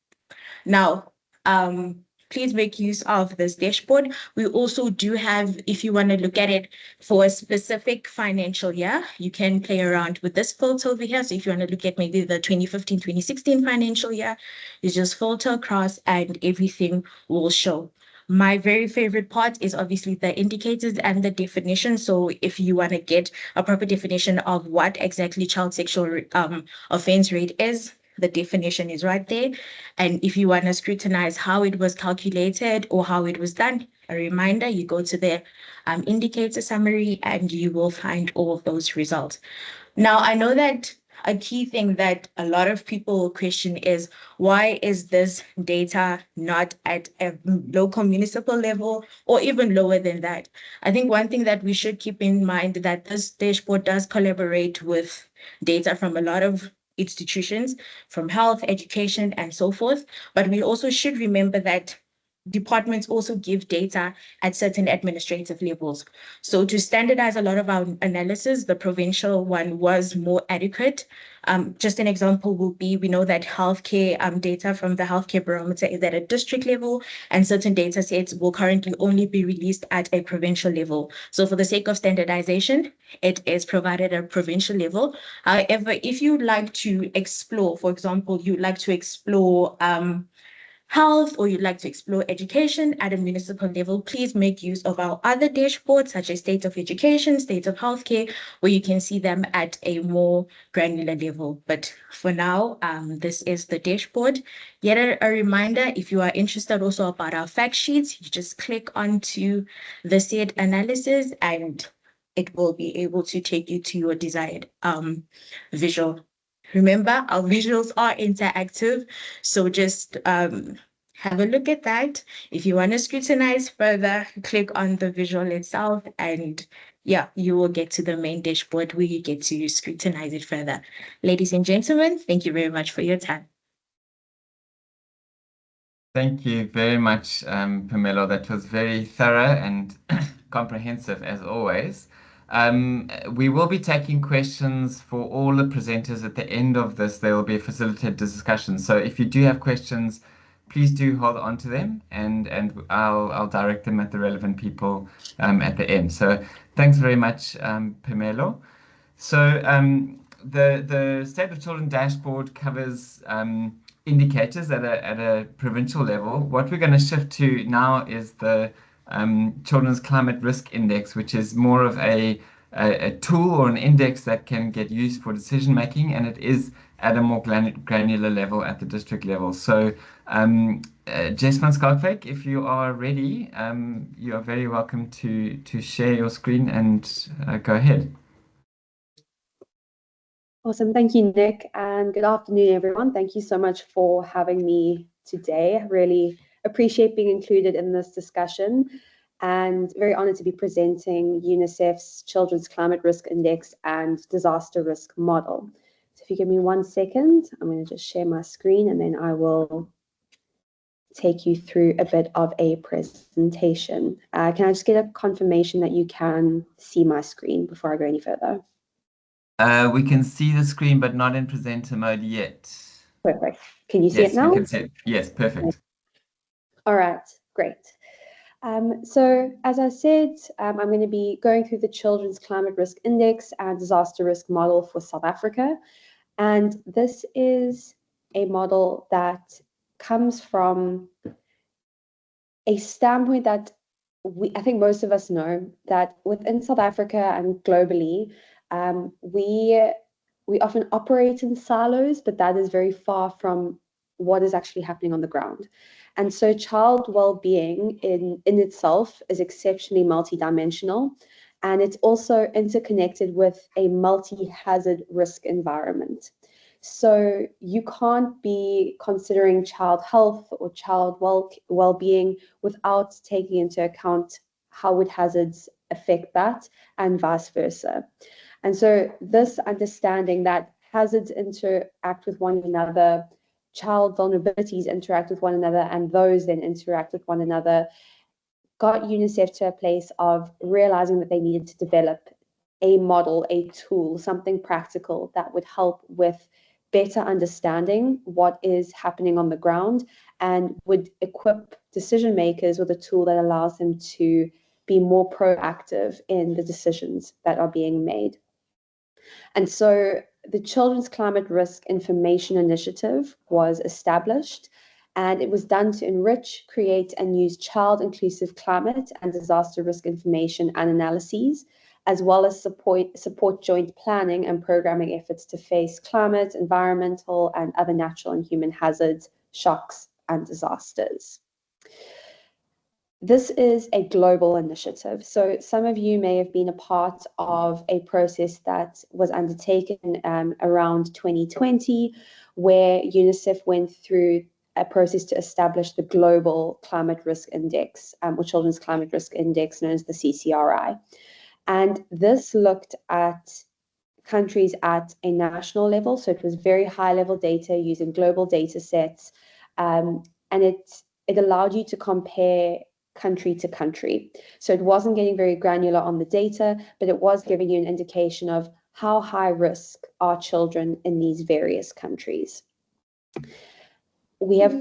Now, please make use of this dashboard. We also do have, if you want to look at it for a specific financial year, you can play around with this filter over here. So if you want to look at maybe the 2015-2016 financial year, you just filter across and everything will show. My very favorite part is obviously the indicators and the definition. So if you want to get a proper definition of what exactly child sexual offense rate is, the definition is right there. And if you want to scrutinize how it was calculated or how it was done, a reminder, you go to the indicator summary and you will find all of those results. Now, I know that a key thing that a lot of people question is, why is this data not at a local municipal level or even lower than that? I think one thing that we should keep in mind that this dashboard does collaborate with data from a lot of institutions, from health, education, and so forth. But we also should remember that departments also give data at certain administrative levels. So to standardize a lot of our analysis, the provincial one was more adequate. Just an example will be, we know that healthcare data from the healthcare barometer is at a district level, and certain data sets will currently only be released at a provincial level. So for the sake of standardization, it is provided at a provincial level. However, if you'd like to explore, for example, you'd like to explore health, or you'd like to explore education at a municipal level, please make use of our other dashboards, such as state of education, state of healthcare, where you can see them at a more granular level. But for now, this is the dashboard. Yet a reminder, if you are interested also about our fact sheets, you just click onto the said analysis and it will be able to take you to your desired visual. Remember, our visuals are interactive, so just have a look at that. If you want to scrutinize further, click on the visual itself, and yeah, you will get to the main dashboard where you get to scrutinize it further. Ladies and gentlemen, thank you very much for your time. Thank you very much, Pamela. That was very thorough and comprehensive as always. We will be taking questions for all the presenters at the end of this. There will be a facilitated discussion. So if you do have questions, please do hold on to them, and I'll direct them at the relevant people at the end. So thanks very much, Pamela. So the State of Children dashboard covers indicators at a provincial level. What we're going to shift to now is the Children's Climate Risk Index, which is more of a tool or an index that can get used for decision making, and it is at a more granular level at the district level. So Jess van Schalkwyk, if you are ready, you are very welcome to share your screen and go ahead. Awesome. Thank you, Nick, and good afternoon, everyone. Thank you so much for having me today. I really appreciate being included in this discussion and very honored to be presenting UNICEF's Children's Climate Risk Index and Disaster Risk Model. So if you give me 1 second, I'm going to just share my screen and then I will take you through a bit of a presentation. Can I just get a confirmation that you can see my screen before I go any further? We can see the screen, but not in presenter mode yet. Perfect. Can you see it now? We can see it. Yes, perfect. All right, great. So as I said, I'm going to be going through the Children's Climate Risk Index and Disaster Risk Model for South Africa. And this is a model that comes from a standpoint that I think most of us know that within South Africa and globally, We often operate in silos, but that is very far from what is actually happening on the ground. And so child well-being in itself is exceptionally multidimensional, and it's also interconnected with a multi-hazard risk environment. So you can't be considering child health or child well-being without taking into account how would hazards affect that, and vice versa. And so this understanding that hazards interact with one another, child vulnerabilities interact with one another, and those then interact with one another, got UNICEF to a place of realizing that they needed to develop a model, a tool, something practical that would help with better understanding what is happening on the ground and would equip decision makers with a tool that allows them to be more proactive in the decisions that are being made. And so the Children's Climate Risk Information Initiative was established, and it was done to enrich, create, and use child-inclusive climate and disaster risk information and analyses, as well as support joint planning and programming efforts to face climate, environmental, and other natural and human hazards, shocks, and disasters. This is a global initiative. So some of you may have been a part of a process that was undertaken around 2020, where UNICEF went through a process to establish the Global Climate Risk Index, or Children's Climate Risk Index, known as the CCRI. And this looked at countries at a national level. So it was very high level data using global data sets. And it allowed you to compare country to country. So it wasn't getting very granular on the data, but it was giving you an indication of how high risk are children in these various countries. We have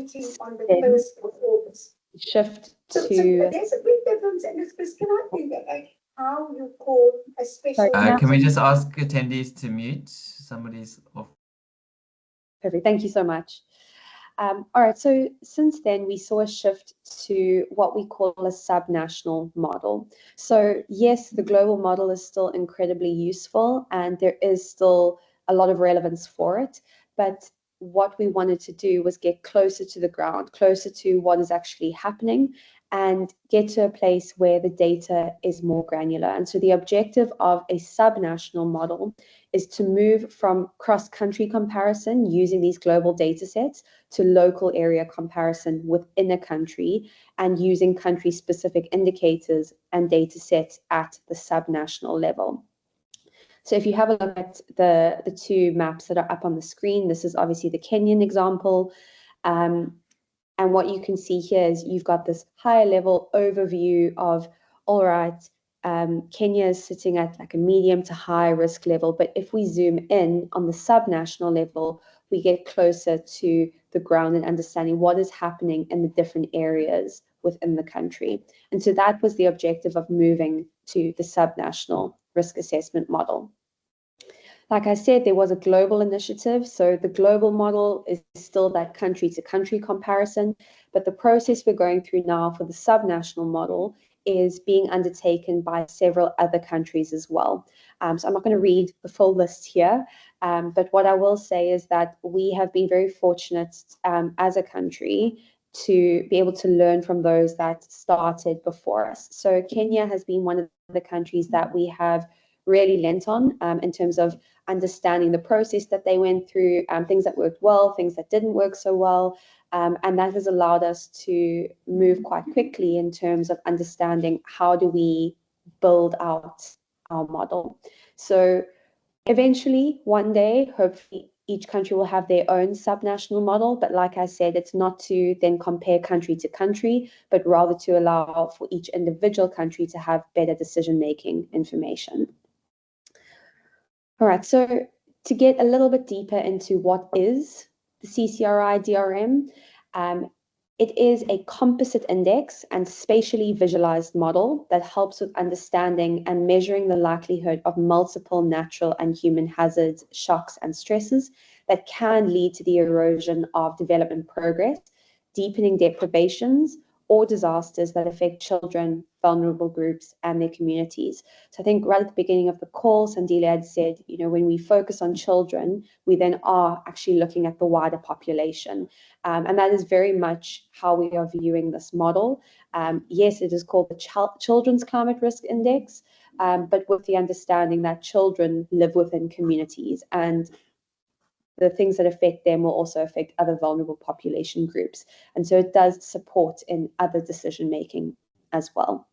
shift to... There's a big difference, Elizabeth. Can I think that, like, how you call a special... Can we just ask attendees to mute? Somebody's off. Perfect. Thank you so much. All right, so since then, we saw a shift to what we call a subnational model. So yes, the global model is still incredibly useful, and there is still a lot of relevance for it. But what we wanted to do was get closer to the ground, closer to what is actually happening, and get to a place where the data is more granular. And so the objective of a subnational model is to move from cross-country comparison using these global data sets to local area comparison within a country and using country-specific indicators and data sets at the subnational level. So if you have a look at the two maps that are up on the screen, this is obviously the Kenyan example. And what you can see here is you've got this higher level overview of, all right, Kenya is sitting at like a medium to high risk level. But if we zoom in on the subnational level, we get closer to the ground and understanding what is happening in the different areas within the country. And so that was the objective of moving to the subnational risk assessment model. Like I said, there was a global initiative. So the global model is still that country-to-country comparison, but the process we're going through now for the subnational model is being undertaken by several other countries as well. So I'm not going to read the full list here, but what I will say is that we have been very fortunate as a country to be able to learn from those that started before us. So Kenya has been one of the countries that we have really lent on in terms of understanding the process that they went through, things that worked well, things that didn't work so well. And that has allowed us to move quite quickly in terms of understanding how do we build out our model. So eventually, one day, hopefully, each country will have their own subnational model. But like I said, it's not to then compare country to country, but rather to allow for each individual country to have better decision-making information. All right, so to get a little bit deeper into what is the CCRI DRM, it is a composite index and spatially visualized model that helps with understanding and measuring the likelihood of multiple natural and human hazards, shocks, and stresses that can lead to the erosion of development progress, deepening deprivations, or disasters that affect children, vulnerable groups, and their communities. So I think right at the beginning of the call, Sandile had said, when we focus on children, we then are actually looking at the wider population. And that is very much how we are viewing this model. Yes, it is called the Children's Climate Risk Index, but with the understanding that children live within communities, and the things that affect them will also affect other vulnerable population groups. And so it does support in other decision making as well.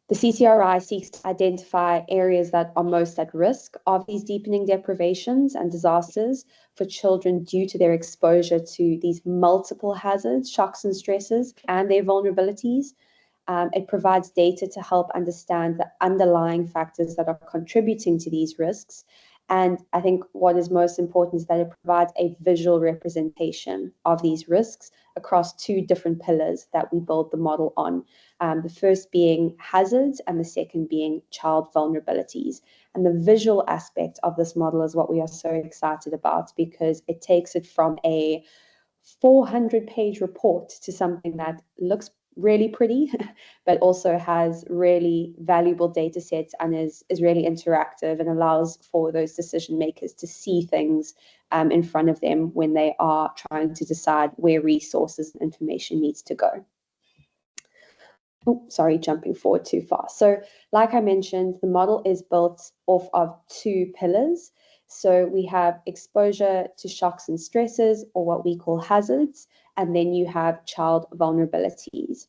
The CCRI seeks to identify areas that are most at risk of these deepening deprivations and disasters for children due to their exposure to these multiple hazards, shocks and stresses, and their vulnerabilities. It provides data to help understand the underlying factors that are contributing to these risks. And I think what is most important is that it provides a visual representation of these risks across two different pillars that we build the model on. The first being hazards and the second being child vulnerabilities. And the visual aspect of this model is what we are so excited about, because it takes it from a 400-page report to something that looks really pretty, but also has really valuable data sets and is really interactive and allows for those decision makers to see things in front of them when they are trying to decide where resources and information needs to go. Oh, sorry, jumping forward too far. So like I mentioned, the model is built off of two pillars. So we have exposure to shocks and stresses, or what we call hazards, and then you have child vulnerabilities.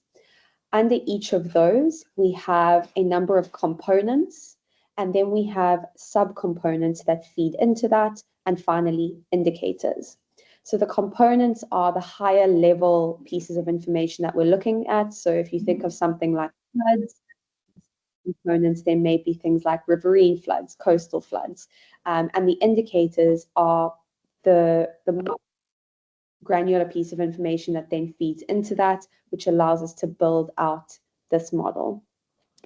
Under each of those, we have a number of components, and then we have subcomponents that feed into that, and finally, indicators. So the components are the higher level pieces of information that we're looking at. So if you think of something like floods, components, there may be things like riverine floods, coastal floods, and the indicators are the granular piece of information that then feeds into that, which allows us to build out this model.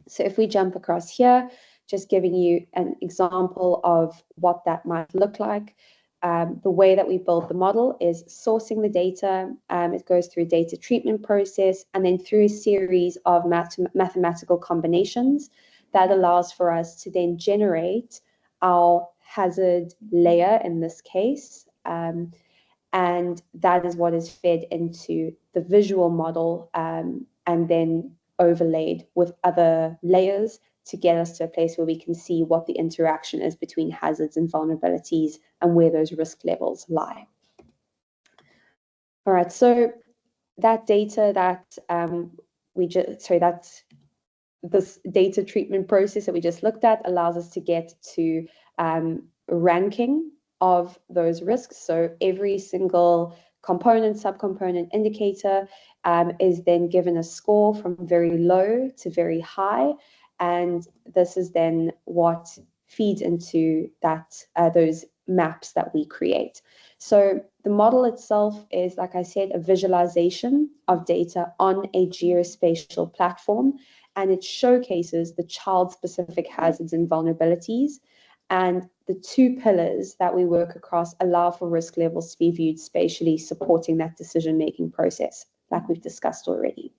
So if we jump across here, just giving you an example of what that might look like. The way that we build the model is sourcing the data. It goes through a data treatment process and then through a series of mathematical combinations that allows for us to then generate our hazard layer in this case. And that is what is fed into the visual model and then overlaid with other layers to get us to a place where we can see what the interaction is between hazards and vulnerabilities and where those risk levels lie. All right, so that data that this data treatment process that we just looked at allows us to get to ranking of those risks. So every single component, subcomponent, indicator is then given a score from very low to very high. And this is then what feeds into that those maps that we create. So the model itself is, like I said, a visualization of data on a geospatial platform, and it showcases the child-specific hazards and vulnerabilities. And the two pillars that we work across allow for risk levels to be viewed spatially, supporting that decision-making process, like we've discussed already.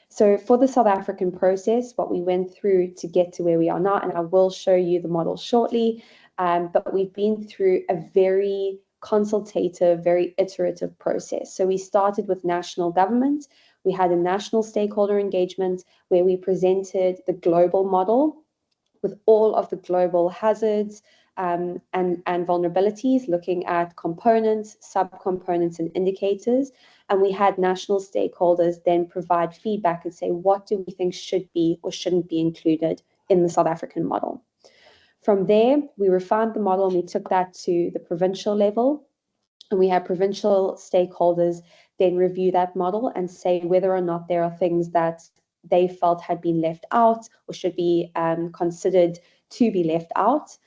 So for the South African process, what we went through to get to where we are now, and I will show you the model shortly, but we've been through a very consultative, very iterative process. So we started with national government. We had a national stakeholder engagement where we presented the global model with all of the global hazards and vulnerabilities, looking at components, subcomponents, and indicators. And we had national stakeholders then provide feedback and say, what do we think should be or shouldn't be included in the South African model? From there, we refined the model and we took that to the provincial level. And we had provincial stakeholders then review that model and say whether or not there are things that they felt had been left out or should be considered to be left out.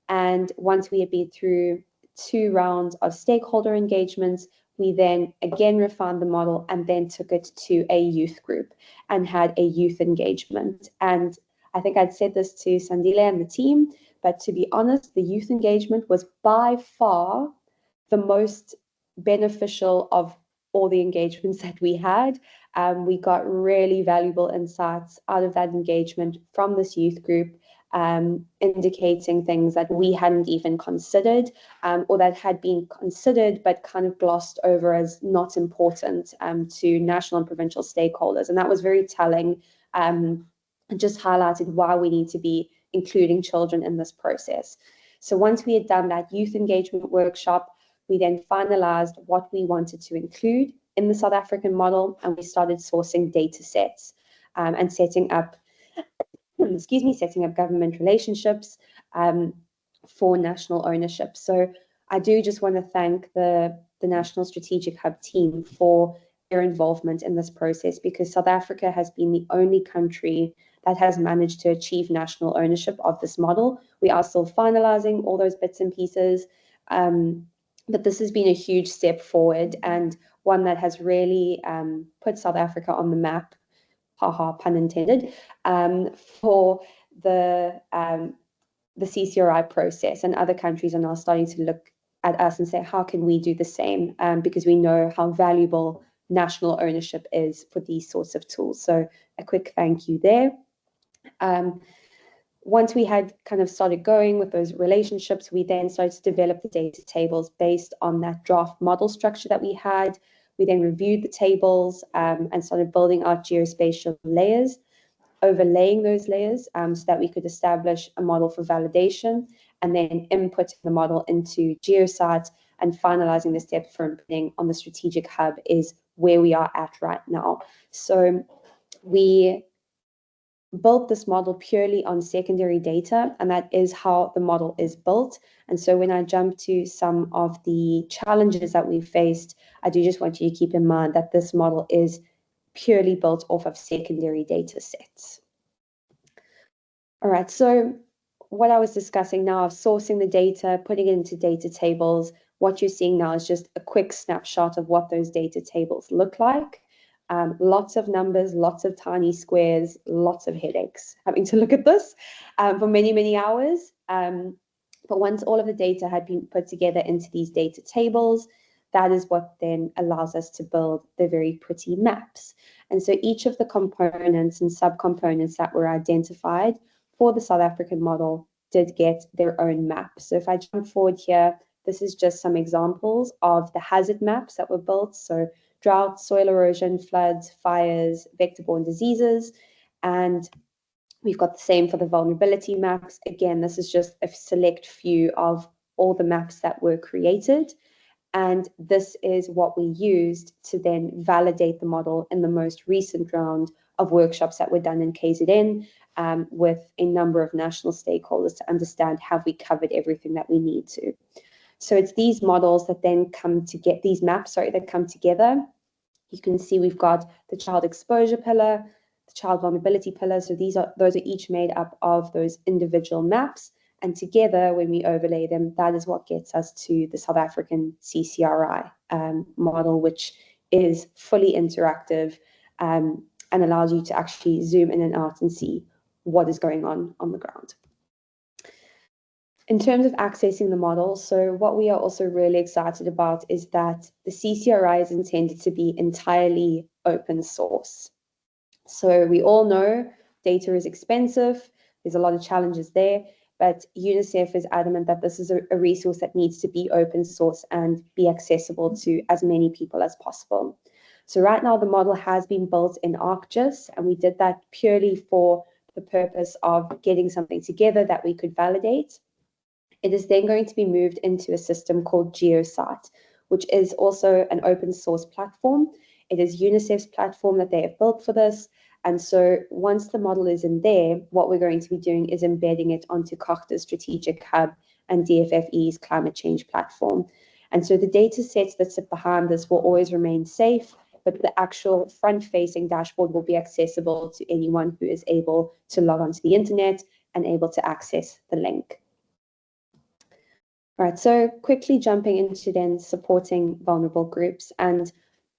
And once we had been through 2 rounds of stakeholder engagements, we then again refined the model and then took it to a youth group and had a youth engagement. And I think I'd said this to Sandile and the team, but to be honest, the youth engagement was by far the most beneficial of all the engagements that we had. We got really valuable insights out of that engagement from this youth group, indicating things that we hadn't even considered, or that had been considered but kind of glossed over as not important to national and provincial stakeholders. And that was very telling, and just highlighted why we need to be including children in this process. So once we had done that youth engagement workshop, we then finalized what we wanted to include in the South African model, and we started sourcing data sets and setting up government relationships for national ownership. So I do just want to thank the National Strategic Hub team for their involvement in this process, because South Africa has been the only country that has managed to achieve national ownership of this model. We are still finalizing all those bits and pieces, but this has been a huge step forward, and one that has really put South Africa on the map, haha, pun intended, for the CCRI process. And other countries are now starting to look at us and say, how can we do the same? Because we know how valuable national ownership is for these sorts of tools. So a quick thank you there. Once we had kind of started going with those relationships, we then started to develop the data tables based on that draft model structure that we had. We then reviewed the tables and started building out geospatial layers, overlaying those layers so that we could establish a model for validation, and then inputting the model into GeoSite and finalizing the step for inputting on the strategic hub is where we are at right now. So we built this model purely on secondary data, and that is how the model is built. And so when I jump to some of the challenges that we faced, I do just want you to keep in mind that this model is purely built off of secondary data sets. All right, so what I was discussing now of sourcing the data, putting it into data tables, what you're seeing now is just a quick snapshot of what those data tables look like. Lots of numbers, lots of tiny squares, lots of headaches having to look at this for many, many hours. But once all of the data had been put together into these data tables, that is what then allows us to build the very pretty maps. And so each of the components and subcomponents that were identified for the South African model did get their own map. So if I jump forward here, this is just some examples of the hazard maps that were built. So drought, soil erosion, floods, fires, vector-borne diseases. And we've got the same for the vulnerability maps. Again, this is just a select few of all the maps that were created. And this is what we used to then validate the model in the most recent round of workshops that were done in KZN with a number of national stakeholders to understand, have we covered everything that we need to? So it's these models that then come to get these maps, that come together. You can see we've got the child exposure pillar, the child vulnerability pillar. So those are each made up of those individual maps. And together, when we overlay them, that is what gets us to the South African CCRI model, which is fully interactive and allows you to actually zoom in and out and see what is going on the ground. In terms of accessing the model, so what we are also really excited about is that the CCRI is intended to be entirely open source. So we all know data is expensive. There's a lot of challenges there, but UNICEF is adamant that this is a resource that needs to be open source and be accessible to as many people as possible. So right now the model has been built in ArcGIS, and we did that purely for the purpose of getting something together that we could validate. It is then going to be moved into a system called GeoSite, which is also an open source platform. It is UNICEF's platform that they have built for this. And so once the model is in there, what we're going to be doing is embedding it onto Cochte's Strategic Hub and DFFE's climate change platform. And so the data sets that sit behind this will always remain safe, but the actual front-facing dashboard will be accessible to anyone who is able to log onto the internet and able to access the link. All right, so quickly jumping into then supporting vulnerable groups and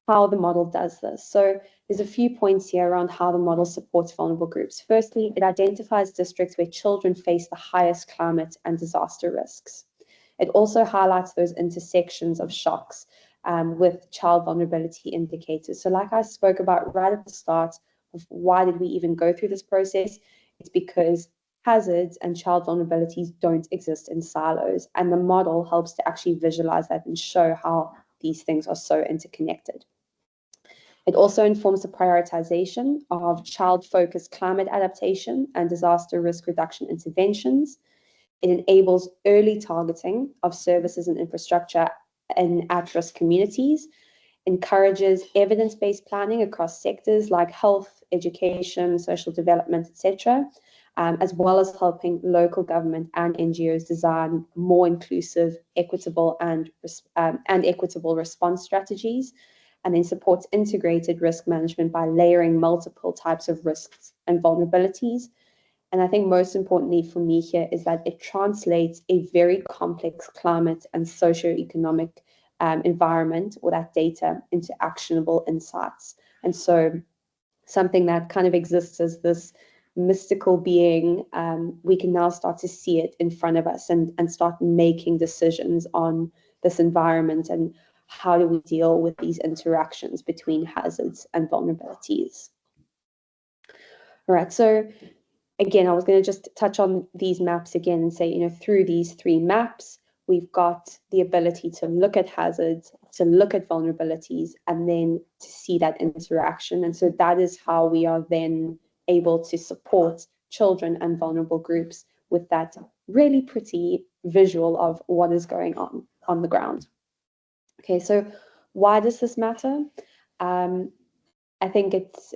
how the model does this. So there's a few points here around how the model supports vulnerable groups. Firstly, it identifies districts where children face the highest climate and disaster risks. It also highlights those intersections of shocks with child vulnerability indicators. So like I spoke about right at the start of why did we even go through this process, it's because hazards and child vulnerabilities don't exist in silos, and the model helps to actually visualize that and show how these things are so interconnected. It also informs the prioritization of child-focused climate adaptation and disaster risk reduction interventions. It enables early targeting of services and infrastructure in at-risk communities, encourages evidence-based planning across sectors like health, education, social development, etc., as well as helping local government and NGOs design more inclusive, equitable, and equitable response strategies, and then supports integrated risk management by layering multiple types of risks and vulnerabilities. And I think most importantly for me here is that it translates a very complex climate and socioeconomic environment or that data into actionable insights. And so something that kind of exists as this mystical being, we can now start to see it in front of us and start making decisions on this environment and how do we deal with these interactions between hazards and vulnerabilities. All right, so again, I was going to just touch on these maps again and say, you know, through these 3 maps, we've got the ability to look at hazards, to look at vulnerabilities, and then to see that interaction. And so that is how we are then able to support children and vulnerable groups with that really pretty visual of what is going on the ground. Okay, so why does this matter? I think it's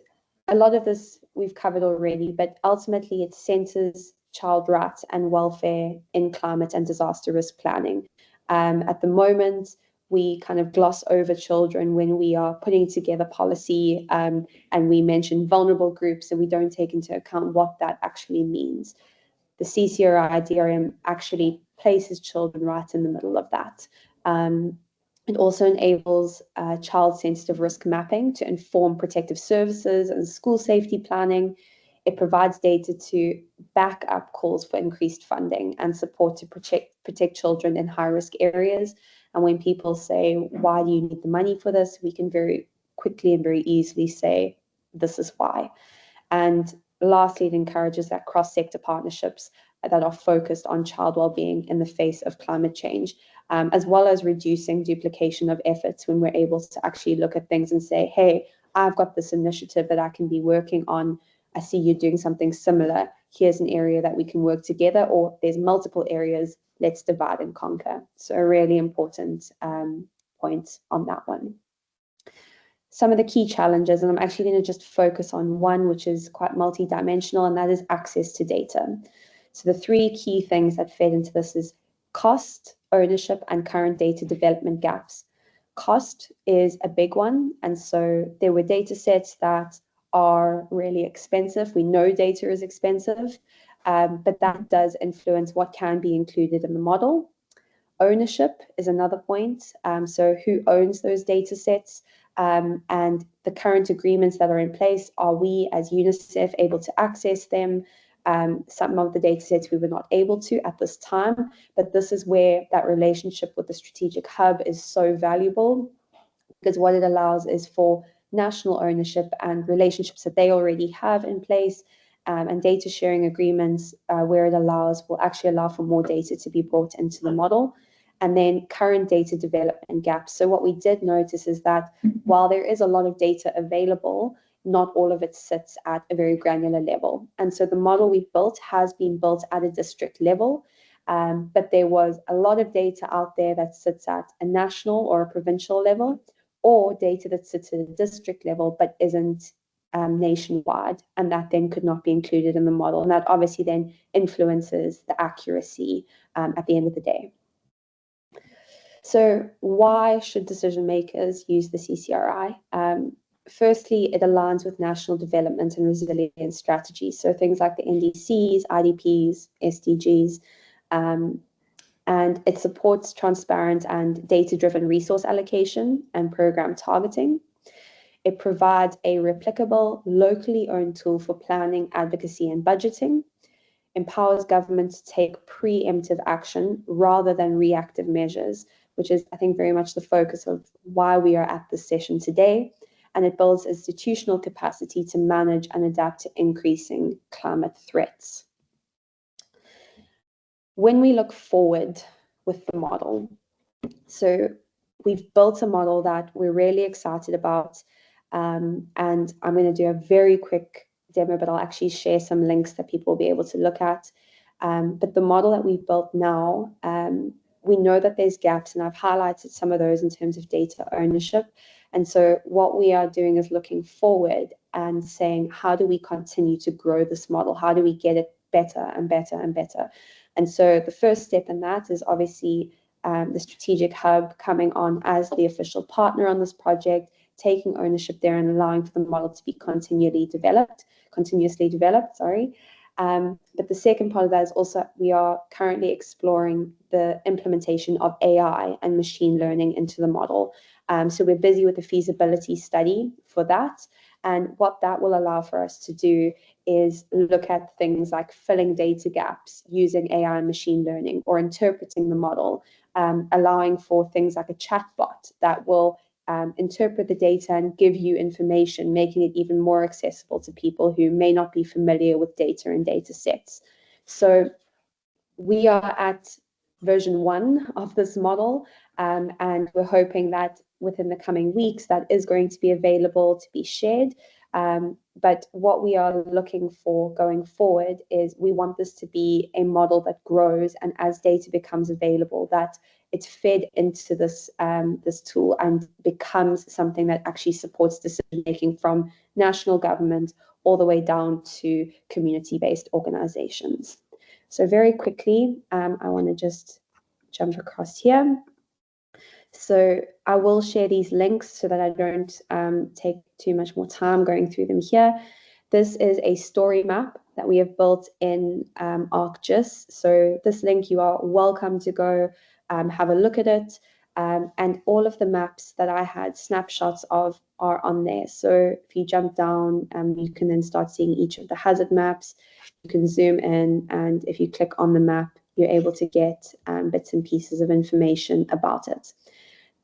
a lot of this we've covered already, but ultimately it centers child rights and welfare in climate and disaster risk planning. At the moment, we kind of gloss over children when we are putting together policy, and we mention vulnerable groups, and we don't take into account what that actually means. The CCRI DRM actually places children right in the middle of that. It also enables child-sensitive risk mapping to inform protective services and school safety planning. It provides data to back up calls for increased funding and support to protect children in high-risk areas. And when people say, why do you need the money for this? We can very quickly and very easily say, this is why. And lastly, it encourages that cross-sector partnerships that are focused on child well-being in the face of climate change, as well as reducing duplication of efforts when we're able to actually look at things and say, hey, I've got this initiative that I can be working on. I see you doing something similar. Here's an area that we can work together, or there's multiple areas. Let's divide and conquer. So a really important point on that one. Some of the key challenges, and I'm actually going to just focus on one which is quite multidimensional, and that is access to data. So the 3 key things that fed into this is cost, ownership, and current data development gaps. Cost is a big one, and so there were data sets that are really expensive. We know data is expensive, but that does influence what can be included in the model. Ownership is another point. So who owns those data sets? And the current agreements that are in place, are we as UNICEF able to access them? Some of the data sets we were not able to at this time, but this is where that relationship with the strategic hub is so valuable, because what it allows is for national ownership and relationships that they already have in place, and data sharing agreements where it allows will actually allow for more data to be brought into the model. And then current data development gaps. So what we did notice is that while there is a lot of data available, not all of it sits at a very granular level. And so the model we built has been built at a district level, but there was a lot of data out there that sits at a national or a provincial level, or data that sits at a district level but isn't nationwide, and that then could not be included in the model. And that obviously then influences the accuracy at the end of the day. So why should decision makers use the CCRI? Firstly, it aligns with national development and resilience strategies. So things like the NDCs, IDPs, SDGs, and it supports transparent and data-driven resource allocation and program targeting. It provides a replicable, locally owned tool for planning, advocacy, and budgeting. Empowers government to take preemptive action rather than reactive measures which is, I think, very much the focus of why we are at this session today. And it builds institutional capacity to manage and adapt to increasing climate threats. When we look forward with the model, so we've built a model that we're really excited about, and I'm going to do a very quick demo, but I'll actually share some links that people will be able to look at. But the model that we've built now, we know that there's gaps, and I've highlighted some of those in terms of data ownership. And so what we are doing is looking forward and saying, how do we continue to grow this model? How do we get it better and better and better? And so the first step in that is obviously the strategic hub coming on as the official partner on this project, taking ownership there and allowing for the model to be continuously developed. But the second part of that is also we are currently exploring the implementation of AI and machine learning into the model. So we're busy with the feasibility study for that. And what that will allow for us to do is look at things like filling data gaps using AI and machine learning, or interpreting the model, allowing for things like a chatbot that will interpret the data and give you information, making it even more accessible to people who may not be familiar with data and data sets. So we are at version 1 of this model, and we're hoping that within the coming weeks that is going to be available to be shared. But what we are looking for going forward is we want this to be a model that grows, and as data becomes available, that it's fed into this this tool and becomes something that actually supports decision making from national government all the way down to community-based organizations. So very quickly, I want to just jump across here. So I will share these links so that I don't take too much more time going through them here. This is a story map that we have built in ArcGIS. So this link, you are welcome to go have a look at it. And all of the maps that I had snapshots of are on there. So if you jump down, you can then start seeing each of the hazard maps. You can zoom in, and if you click on the map, you're able to get bits and pieces of information about it.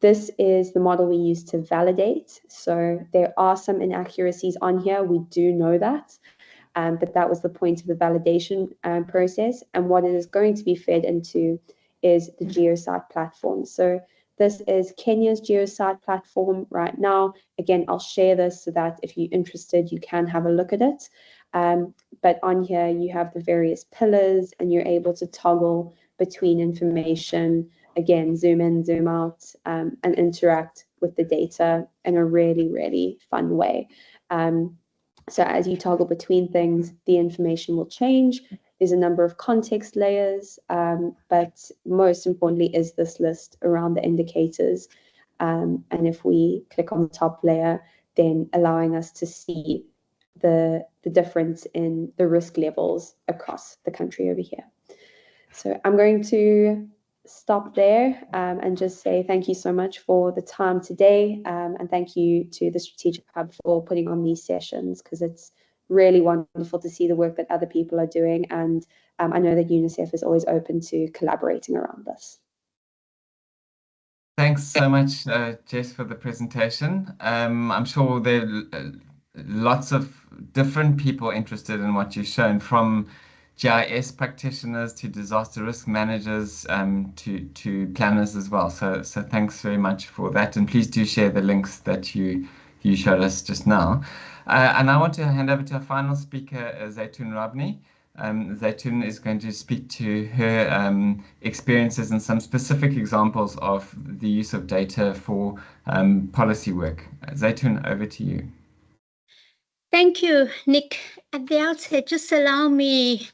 This is the model we use to validate. So there are some inaccuracies on here. We do know that. But that was the point of the validation process. And what it is going to be fed into is the GeoSite platform. So this is Kenya's GeoSite platform right now. Again, I'll share this so that if you're interested, you can have a look at it. But on here, you have the various pillars, and you're able to toggle between information, again, zoom in, zoom out, and interact with the data in a really, really fun way. So as you toggle between things, the information will change. There's a number of context layers, but most importantly is this list around the indicators. And if we click on the top layer, then allowing us to see the difference in the risk levels across the country over here. So I'm going to stop there and just say thank you so much for the time today, and thank you to the Strategic Hub for putting on these sessions, because it's really wonderful to see the work that other people are doing, and I know that UNICEF is always open to collaborating around this. Thanks so much, Jess, for the presentation. I'm sure there are lots of different people interested in what you've shown, from GIS practitioners to disaster risk managers to planners as well. So thanks very much for that. And please do share the links that you showed us just now. And I want to hand over to our final speaker, Zaitoon Rabni. Zaitoon is going to speak to her experiences and some specific examples of the use of data for policy work. Zaitoon, over to you. Thank you, Nick. At the outset, just allow me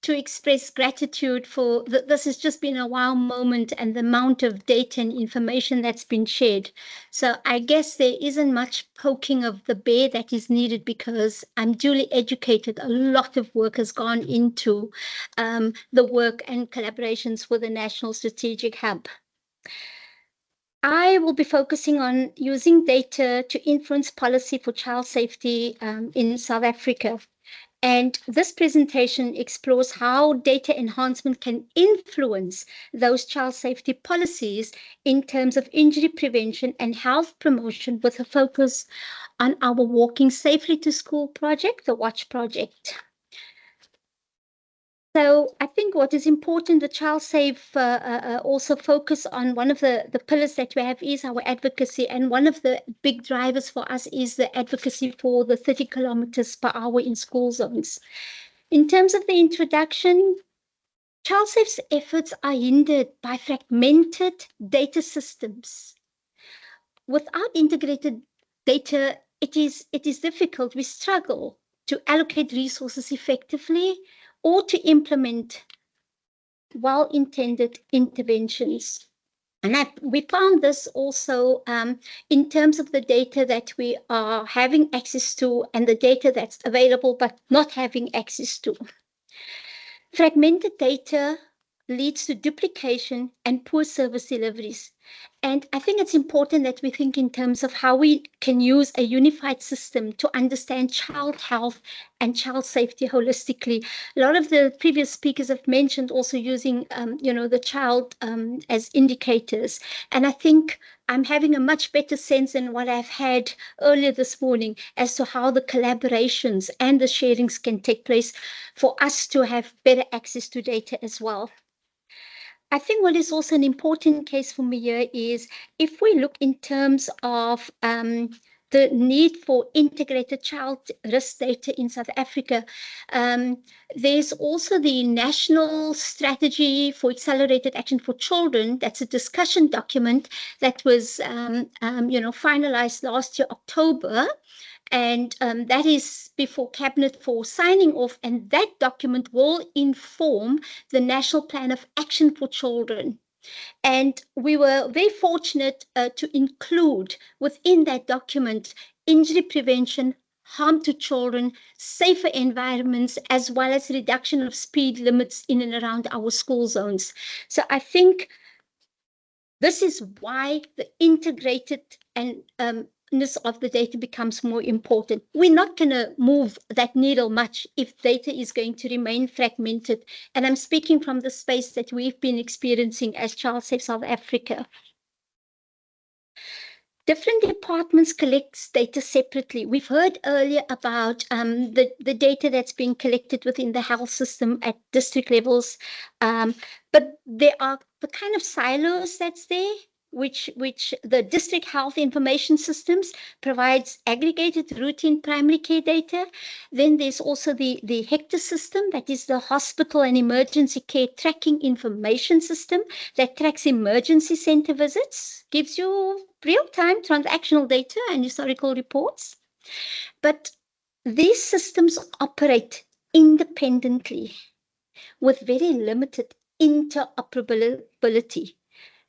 to express gratitude for this has just been a wow moment, and the amount of data and information that's been shared. So I guess there isn't much poking of the bear that is needed, because I'm duly educated. A lot of work has gone into the work and collaborations for the National Strategic Hub. I will be focusing on using data to influence policy for child safety in South Africa. And this presentation explores how data enhancement can influence those child safety policies in terms of injury prevention and health promotion, with a focus on our Walking Safely to School project, the WATCH project. So I think what is important, the ChildSafe also focus on one of the pillars that we have is our advocacy. And one of the big drivers for us is the advocacy for the 30 kilometers per hour in school zones. In terms of the introduction, ChildSafe's efforts are hindered by fragmented data systems. Without integrated data, it is difficult. We struggle to allocate resources effectively or to implement well-intended interventions. And we found this also in terms of the data that we are having access to and the data that's available but not having access to. Fragmented data leads to duplication and poor service deliveries. And I think it's important that we think in terms of how we can use a unified system to understand child health and child safety holistically. A lot of the previous speakers have mentioned also using, the child as indicators. And I think I'm having a much better sense than what I've had earlier this morning as to how the collaborations and the sharings can take place for us to have better access to data as well. I think what is also an important case for me here is if we look in terms of the need for integrated child risk data in South Africa, there's also the National Strategy for Accelerated Action for Children. That's a discussion document that was, finalized last year, October. And that is before Cabinet for signing off, and that document will inform the National Plan of Action for Children. And we were very fortunate to include within that document injury prevention, harm to children, safer environments, as well as reduction of speed limits in and around our school zones. So I think this is why the integrated and of the data becomes more important. We're not going to move that needle much if data is going to remain fragmented. And I'm speaking from the space that we've been experiencing as ChildSafe South Africa. Different departments collect data separately. We've heard earlier about the data that's being collected within the health system at district levels, but there are the kind of silos that's there, which the district health information systems provides aggregated routine primary care data. Then there's also the HECTA system, that is the hospital and emergency care tracking information system that tracks emergency center visits, gives you real-time transactional data and historical reports. But these systems operate independently with very limited interoperability.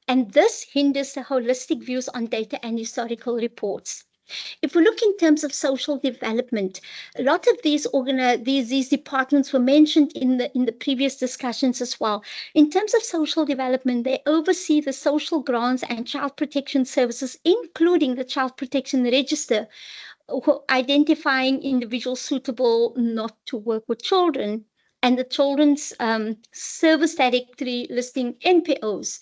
And this hinders the holistic views on data and historical reports. If we look in terms of social development, a lot of these departments were mentioned in the previous discussions as well. In terms of social development, they oversee the social grants and child protection services, including the Child Protection Register, identifying individuals suitable not to work with children, and the Children's Service Directory listing NPOs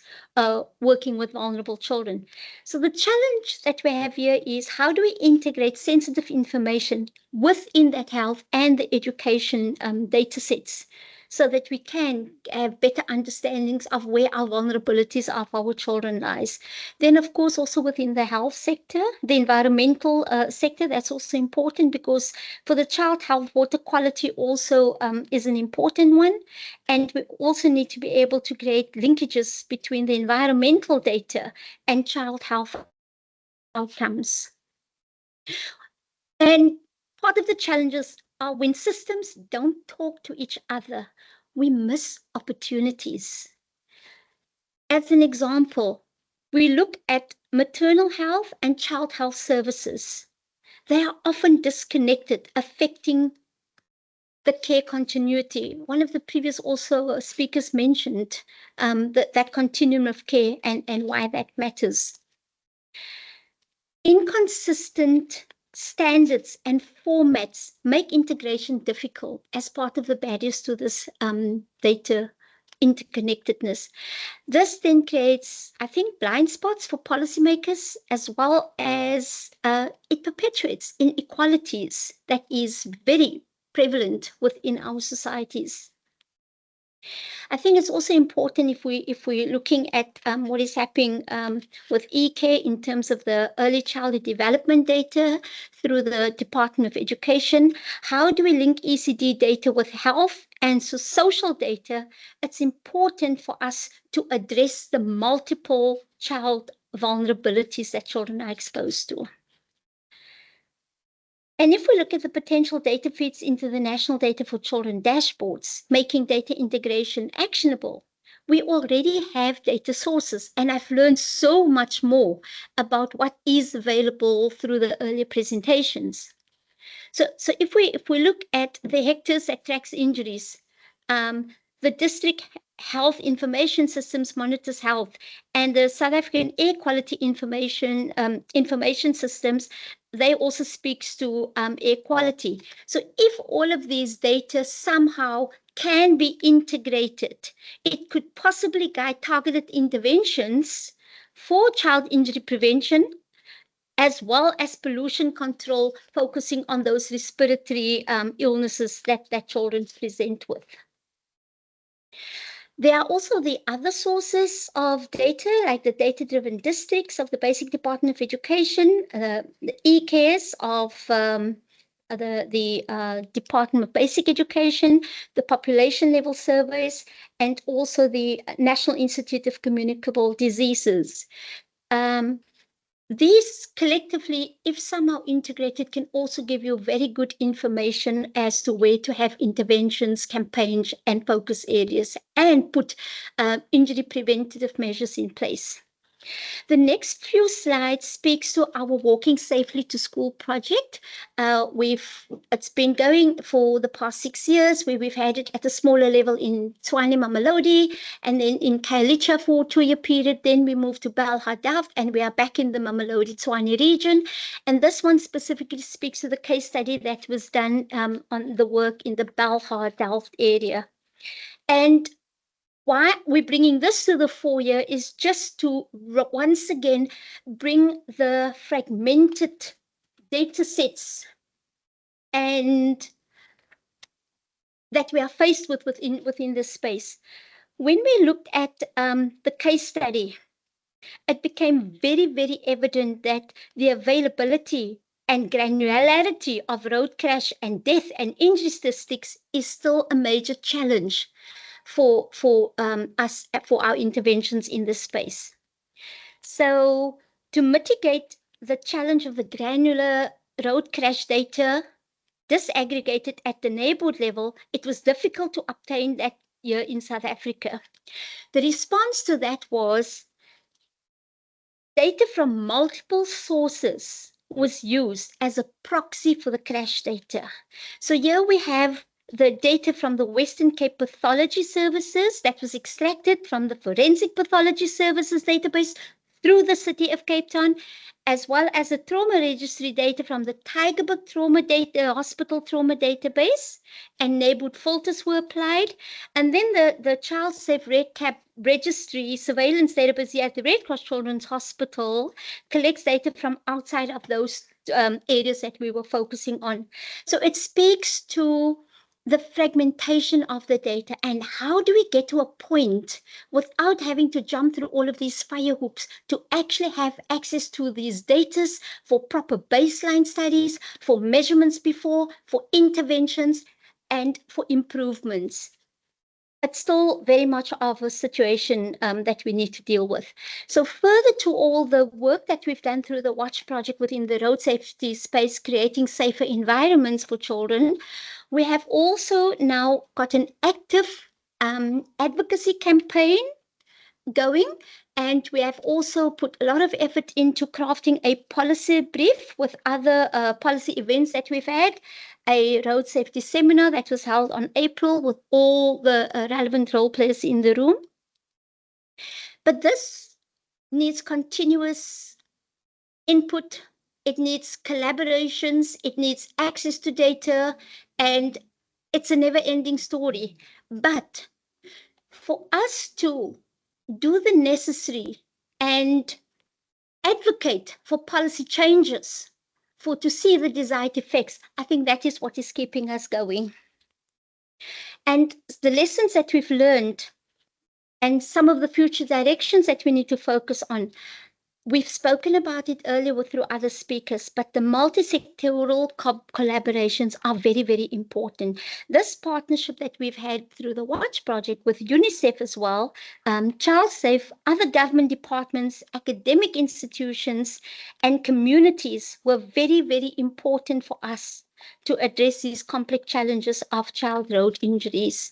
working with vulnerable children. So the challenge that we have here is how do we integrate sensitive information within that health and the education data sets so that we can have better understandings of where our vulnerabilities of our children lies. Then, of course, also within the health sector, the environmental sector, that's also important because for the child health, water quality also is an important one. And we also need to be able to create linkages between the environmental data and child health outcomes. And part of the challenges are when systems don't talk to each other, we miss opportunities. As an example, we look at maternal health and child health services. They are often disconnected, affecting the care continuity. One of the previous speakers mentioned that continuum of care and why that matters. Inconsistent standards and formats make integration difficult as part of the barriers to this data interconnectedness. This then creates, I think, blind spots for policymakers, as well as it perpetuates inequalities that is very prevalent within our societies. I think it's also important if we're looking at what is happening with e-care in terms of the early childhood development data through the Department of Education. How do we link ECD data with health and social data? It's important for us to address the multiple child vulnerabilities that children are exposed to. And if we look at the potential data feeds into the National Data for Children dashboards, making data integration actionable, we already have data sources, and I've learned so much more about what is available through the earlier presentations. So if we look at the hectares that tracks injuries, the district health information systems monitors health, and the South African air quality information systems, they also speaks to air quality. So if all of these data somehow can be integrated, it could possibly guide targeted interventions for child injury prevention, as well as pollution control, focusing on those respiratory illnesses that children present with. There are also the other sources of data, like the data-driven districts of the Basic Department of Education, the e-cares of the Department of Basic Education, the population level surveys, and also the National Institute of Communicable Diseases. These collectively, if somehow integrated, can also give you very good information as to where to have interventions, campaigns, and focus areas, and put injury preventative measures in place. The next few slides speaks to our Walking Safely to School project. It's been going for the past 6 years, where we've had it at a smaller level in Tshwane, Mamelodi, and then in Khayelitsha for a 2-year period. Then we moved to Belhar Delft, and we are back in the Mamelodi Tshwane region. And this one specifically speaks to the case study that was done on the work in the Belhar Delft area. And why we're bringing this to the fore here is just to once again bring the fragmented data sets and that we are faced with within this space. When we looked at the case study, it became very, very evident that the availability and granularity of road crash and death and injury statistics is still a major challenge for us, for our interventions in this space. So to mitigate the challenge of the granular road crash data disaggregated at the neighborhood level, it was difficult to obtain that here in South Africa. The response to that was data from multiple sources was used as a proxy for the crash data. So here we have the data from the Western Cape Pathology Services that was extracted from the Forensic Pathology Services database through the City of Cape Town, as well as the trauma registry data from the Tygerberg Trauma Hospital Trauma Database, and neighborhood filters were applied. And then the ChildSafe Red Cap Registry surveillance database here at the Red Cross Children's Hospital collects data from outside of those areas that we were focusing on. So it speaks to the fragmentation of the data, and how do we get to a point without having to jump through all of these fire hoops to actually have access to these data for proper baseline studies, for measurements before, for interventions, and for improvements. It's still very much of a situation that we need to deal with. So further to all the work that we've done through the Watch project within the road safety space, creating safer environments for children, we have also now got an active advocacy campaign going, and we have also put a lot of effort into crafting a policy brief with other policy events that we've had, a road safety seminar that was held on April with all the relevant role players in the room. But this needs continuous input, it needs collaborations, it needs access to data, and it's a never-ending story. But for us to do the necessary and advocate for policy changes, to see the desired effects, I think that is what is keeping us going. And the lessons that we've learned and some of the future directions that we need to focus on, we've spoken about it earlier through other speakers, but the multi-sectoral collaborations are very, very important. This partnership that we've had through the Watch Project with UNICEF as well, ChildSafe, other government departments, academic institutions, and communities were very, very important for us to address these complex challenges of child road injuries.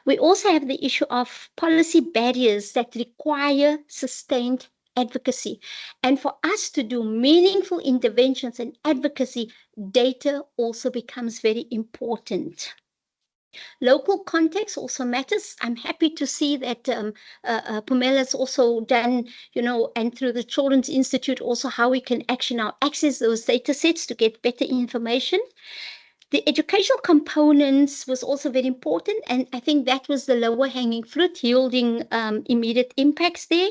We also have the issue of policy barriers that require sustained advocacy. And for us to do meaningful interventions and advocacy, data also becomes very important. Local context also matters. I'm happy to see that Pumela has also done, and through the Children's Institute also how we can actually now access those data sets to get better information. The educational components was also very important, and I think that was the lower hanging fruit, yielding immediate impacts there.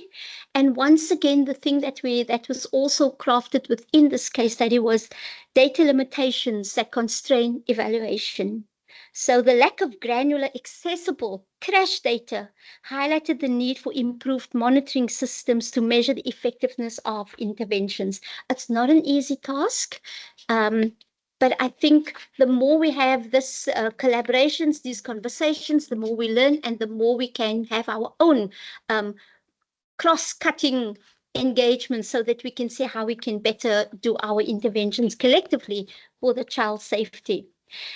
And once again, the thing that was also crafted within this case study was data limitations that constrain evaluation. So the lack of granular, accessible crash data highlighted the need for improved monitoring systems to measure the effectiveness of interventions. It's not an easy task. But I think the more we have this collaborations, these conversations, the more we learn and the more we can have our own cross-cutting engagement so that we can see how we can better do our interventions collectively for the child safety.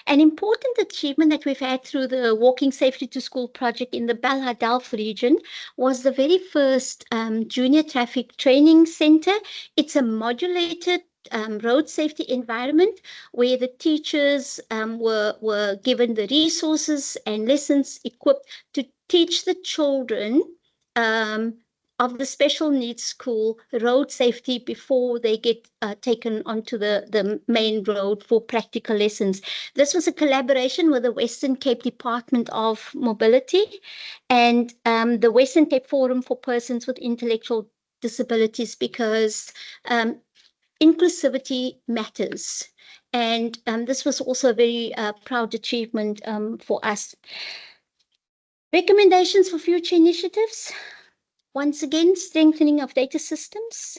An important achievement that we've had through the Walking Safety to School project in the Belhadalf region was the very first junior traffic training center. It's a modulated road safety environment where the teachers were given the resources and lessons equipped to teach the children of the special needs school road safety before they get taken onto the main road for practical lessons. This was a collaboration with the Western Cape Department of Mobility and the Western Cape Forum for Persons with Intellectual Disabilities, because inclusivity matters. And this was also a very proud achievement for us. Recommendations for future initiatives. Once again, strengthening of data systems.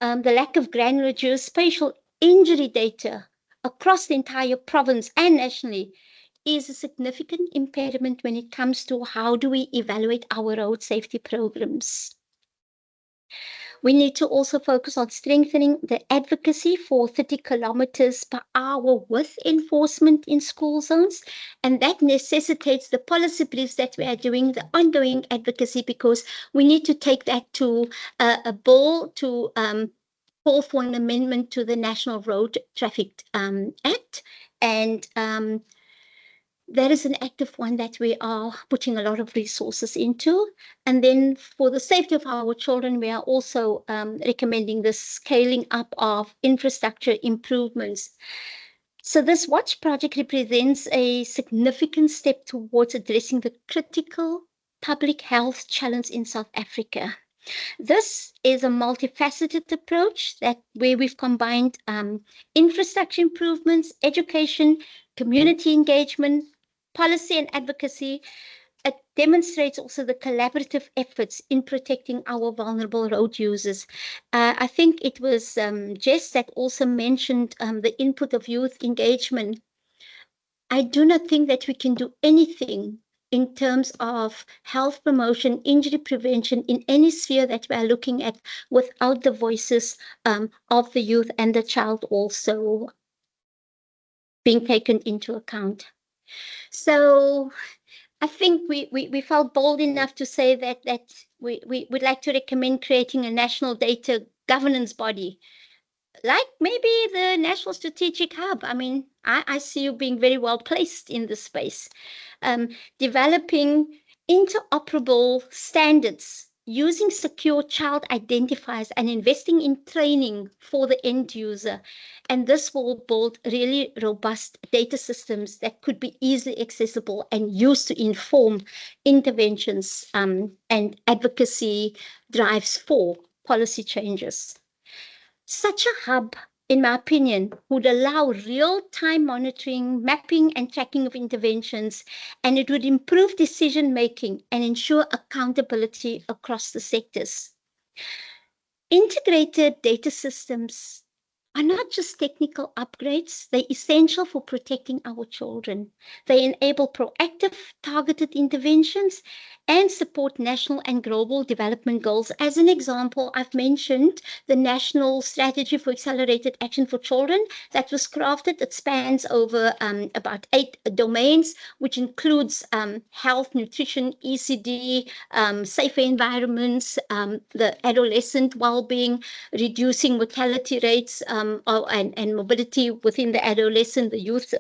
The lack of granular geospatial injury data across the entire province and nationally is a significant impediment when it comes to how do we evaluate our road safety programs. We need to also focus on strengthening the advocacy for 30 kilometers per hour with enforcement in school zones. And that necessitates the policy briefs that we are doing, the ongoing advocacy, because we need to take that to a bill to call for an amendment to the National Road Traffic Act. And that is an active one that we are putting a lot of resources into. And then for the safety of our children, we are also recommending the scaling up of infrastructure improvements. So this Watch project represents a significant step towards addressing the critical public health challenge in South Africa. This is a multifaceted approach where we've combined infrastructure improvements, education, community engagement, policy and advocacy. It demonstrates also the collaborative efforts in protecting our vulnerable road users. I think it was Jess that also mentioned the input of youth engagement. I do not think that we can do anything in terms of health promotion, injury prevention in any sphere that we are looking at without the voices of the youth and the child also being taken into account. So I think we felt bold enough to say that we would like to recommend creating a national data governance body, like maybe the National Strategic Hub. I mean, I see you being very well placed in this space. Developing interoperable standards using secure child identifiers and investing in training for the end user. And this will build really robust data systems that could be easily accessible and used to inform interventions and advocacy drives for policy changes. Such a hub, in my opinion, would allow real-time monitoring, mapping, and tracking of interventions, and it would improve decision-making and ensure accountability across the sectors. Integrated data systems are not just technical upgrades, they're essential for protecting our children. They enable proactive, targeted interventions and support national and global development goals. As an example, I've mentioned the National Strategy for Accelerated Action for Children that was crafted. It spans over about 8 domains, which includes health, nutrition, ECD, safer environments, the adolescent well-being, reducing mortality rates and mobility within the adolescent, the youth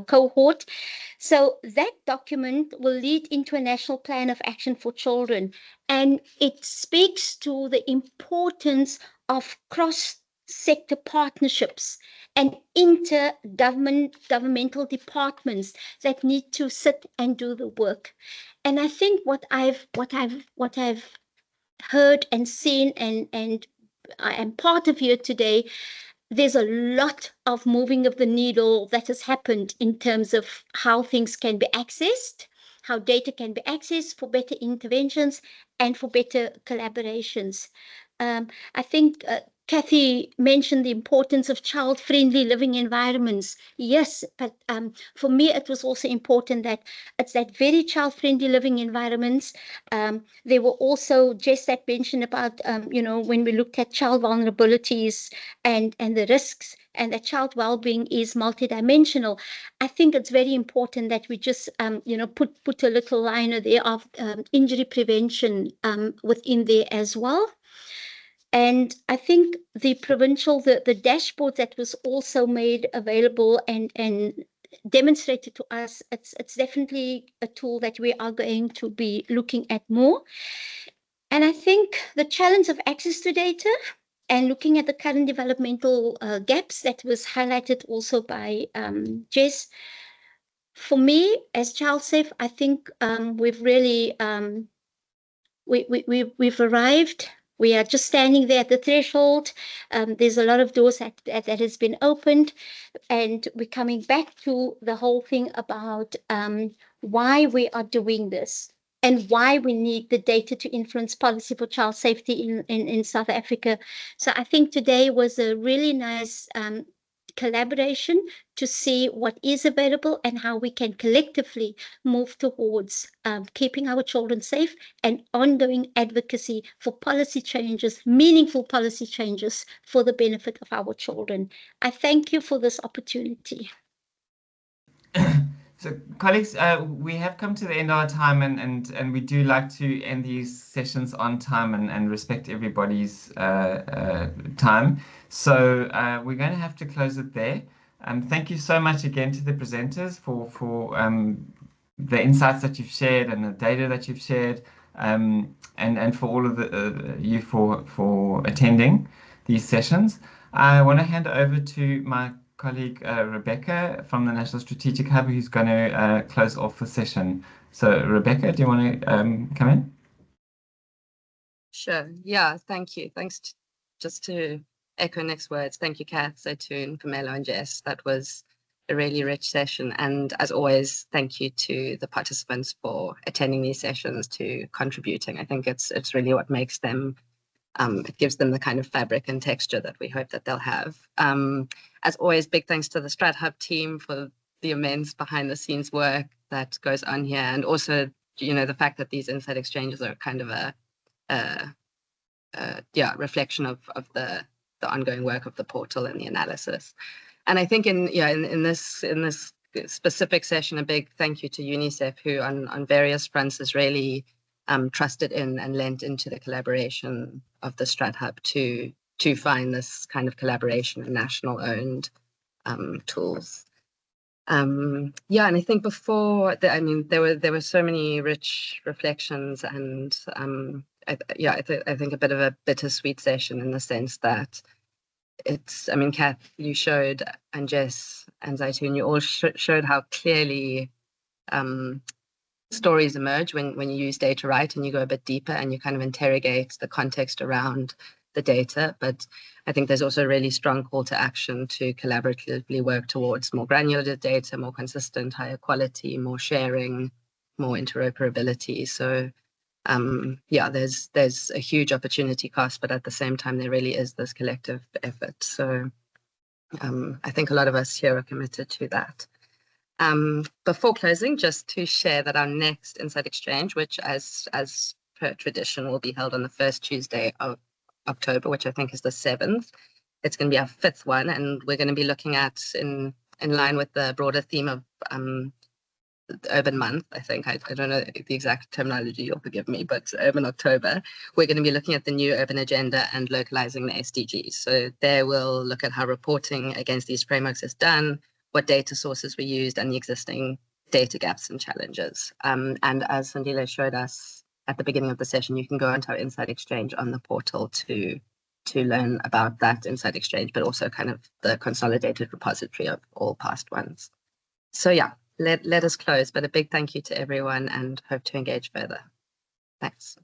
cohort. So that document will lead into a national plan of action for children, and it speaks to the importance of cross-sector partnerships and intergovernmental departments that need to sit and do the work. And I think what I've heard and seen, and I am part of here today, there's a lot of moving of the needle that has happened in terms of how things can be accessed, how data can be accessed for better interventions and for better collaborations. I think Kathy mentioned the importance of child-friendly living environments. Yes, but for me, it was also important that it's that very child-friendly living environments. There were also just that mention about, when we looked at child vulnerabilities and the risks, and that child well-being is multidimensional. I think it's very important that we just, put a little liner there of injury prevention within there as well. And I think the provincial, the dashboard that was also made available and demonstrated to us, it's definitely a tool that we are going to be looking at more. And I think the challenge of access to data and looking at the current developmental gaps that was highlighted also by Jess, for me as ChildSafe, I think we've really we've arrived. We are just standing there at the threshold. There's a lot of doors that has been opened, and we're coming back to the whole thing about why we are doing this and why we need the data to influence policy for child safety in South Africa. So I think today was a really nice collaboration to see what is available and how we can collectively move towards keeping our children safe and ongoing advocacy for policy changes, meaningful policy changes for the benefit of our children. I thank you for this opportunity. So, colleagues, we have come to the end of our time, and we do like to end these sessions on time and respect everybody's time. So we're going to have to close it there. Thank you so much again to the presenters for the insights that you've shared and the data that you've shared, and for all of you for attending these sessions. I want to hand over to my colleague Rebecca from the National Strategic Hub, who's going to close off the session. So Rebecca, do you want to come in? Sure. Yeah, thank you. Thanks. Just to echo Nick's words, thank you, Kath, Zaitoon, Pamela, and Jess. That was a really rich session. And as always, thank you to the participants for attending these sessions, to contributing. I think it's really what makes them, it gives them the kind of fabric and texture that we hope that they'll have. As always, big thanks to the Strat Hub team for the immense behind the scenes work that goes on here. And also, the fact that these insight exchanges are kind of a reflection of the ongoing work of the portal and the analysis. And I think in this specific session, a big thank you to UNICEF, who on various fronts has really trusted in and lent into the collaboration of the Strat Hub to find this kind of collaboration and national owned tools. Yeah, and I think before I mean, there were so many rich reflections, and I think a bit of a bittersweet session in the sense that it's, I mean, Kath, you showed, and Jess and Zaitun, you all showed how clearly stories emerge when you use data right and you go a bit deeper and you kind of interrogate the context around the data. But I think there's also a really strong call to action to collaboratively work towards more granular data, more consistent, higher quality, more sharing, more interoperability. So yeah, there's a huge opportunity cost, but at the same time, there really is this collective effort. So I think a lot of us here are committed to that. Before closing, just to share that our next Insight Exchange, which as per tradition will be held on the first Tuesday of October, which I think is the 7th. It's going to be our 5th one, and we're going to be looking at, in line with the broader theme of Urban Month, I think. I don't know the exact terminology, you'll forgive me, but Urban October, we're going to be looking at the new urban agenda and localizing the SDGs. So there we'll look at how reporting against these frameworks is done, what data sources we used, and the existing data gaps and challenges. And as Sandile showed us at the beginning of the session, you can go onto our Insight Exchange on the portal to learn about that Insight Exchange, but also kind of the consolidated repository of all past ones. So yeah, let us close, but a big thank you to everyone and hope to engage further. Thanks.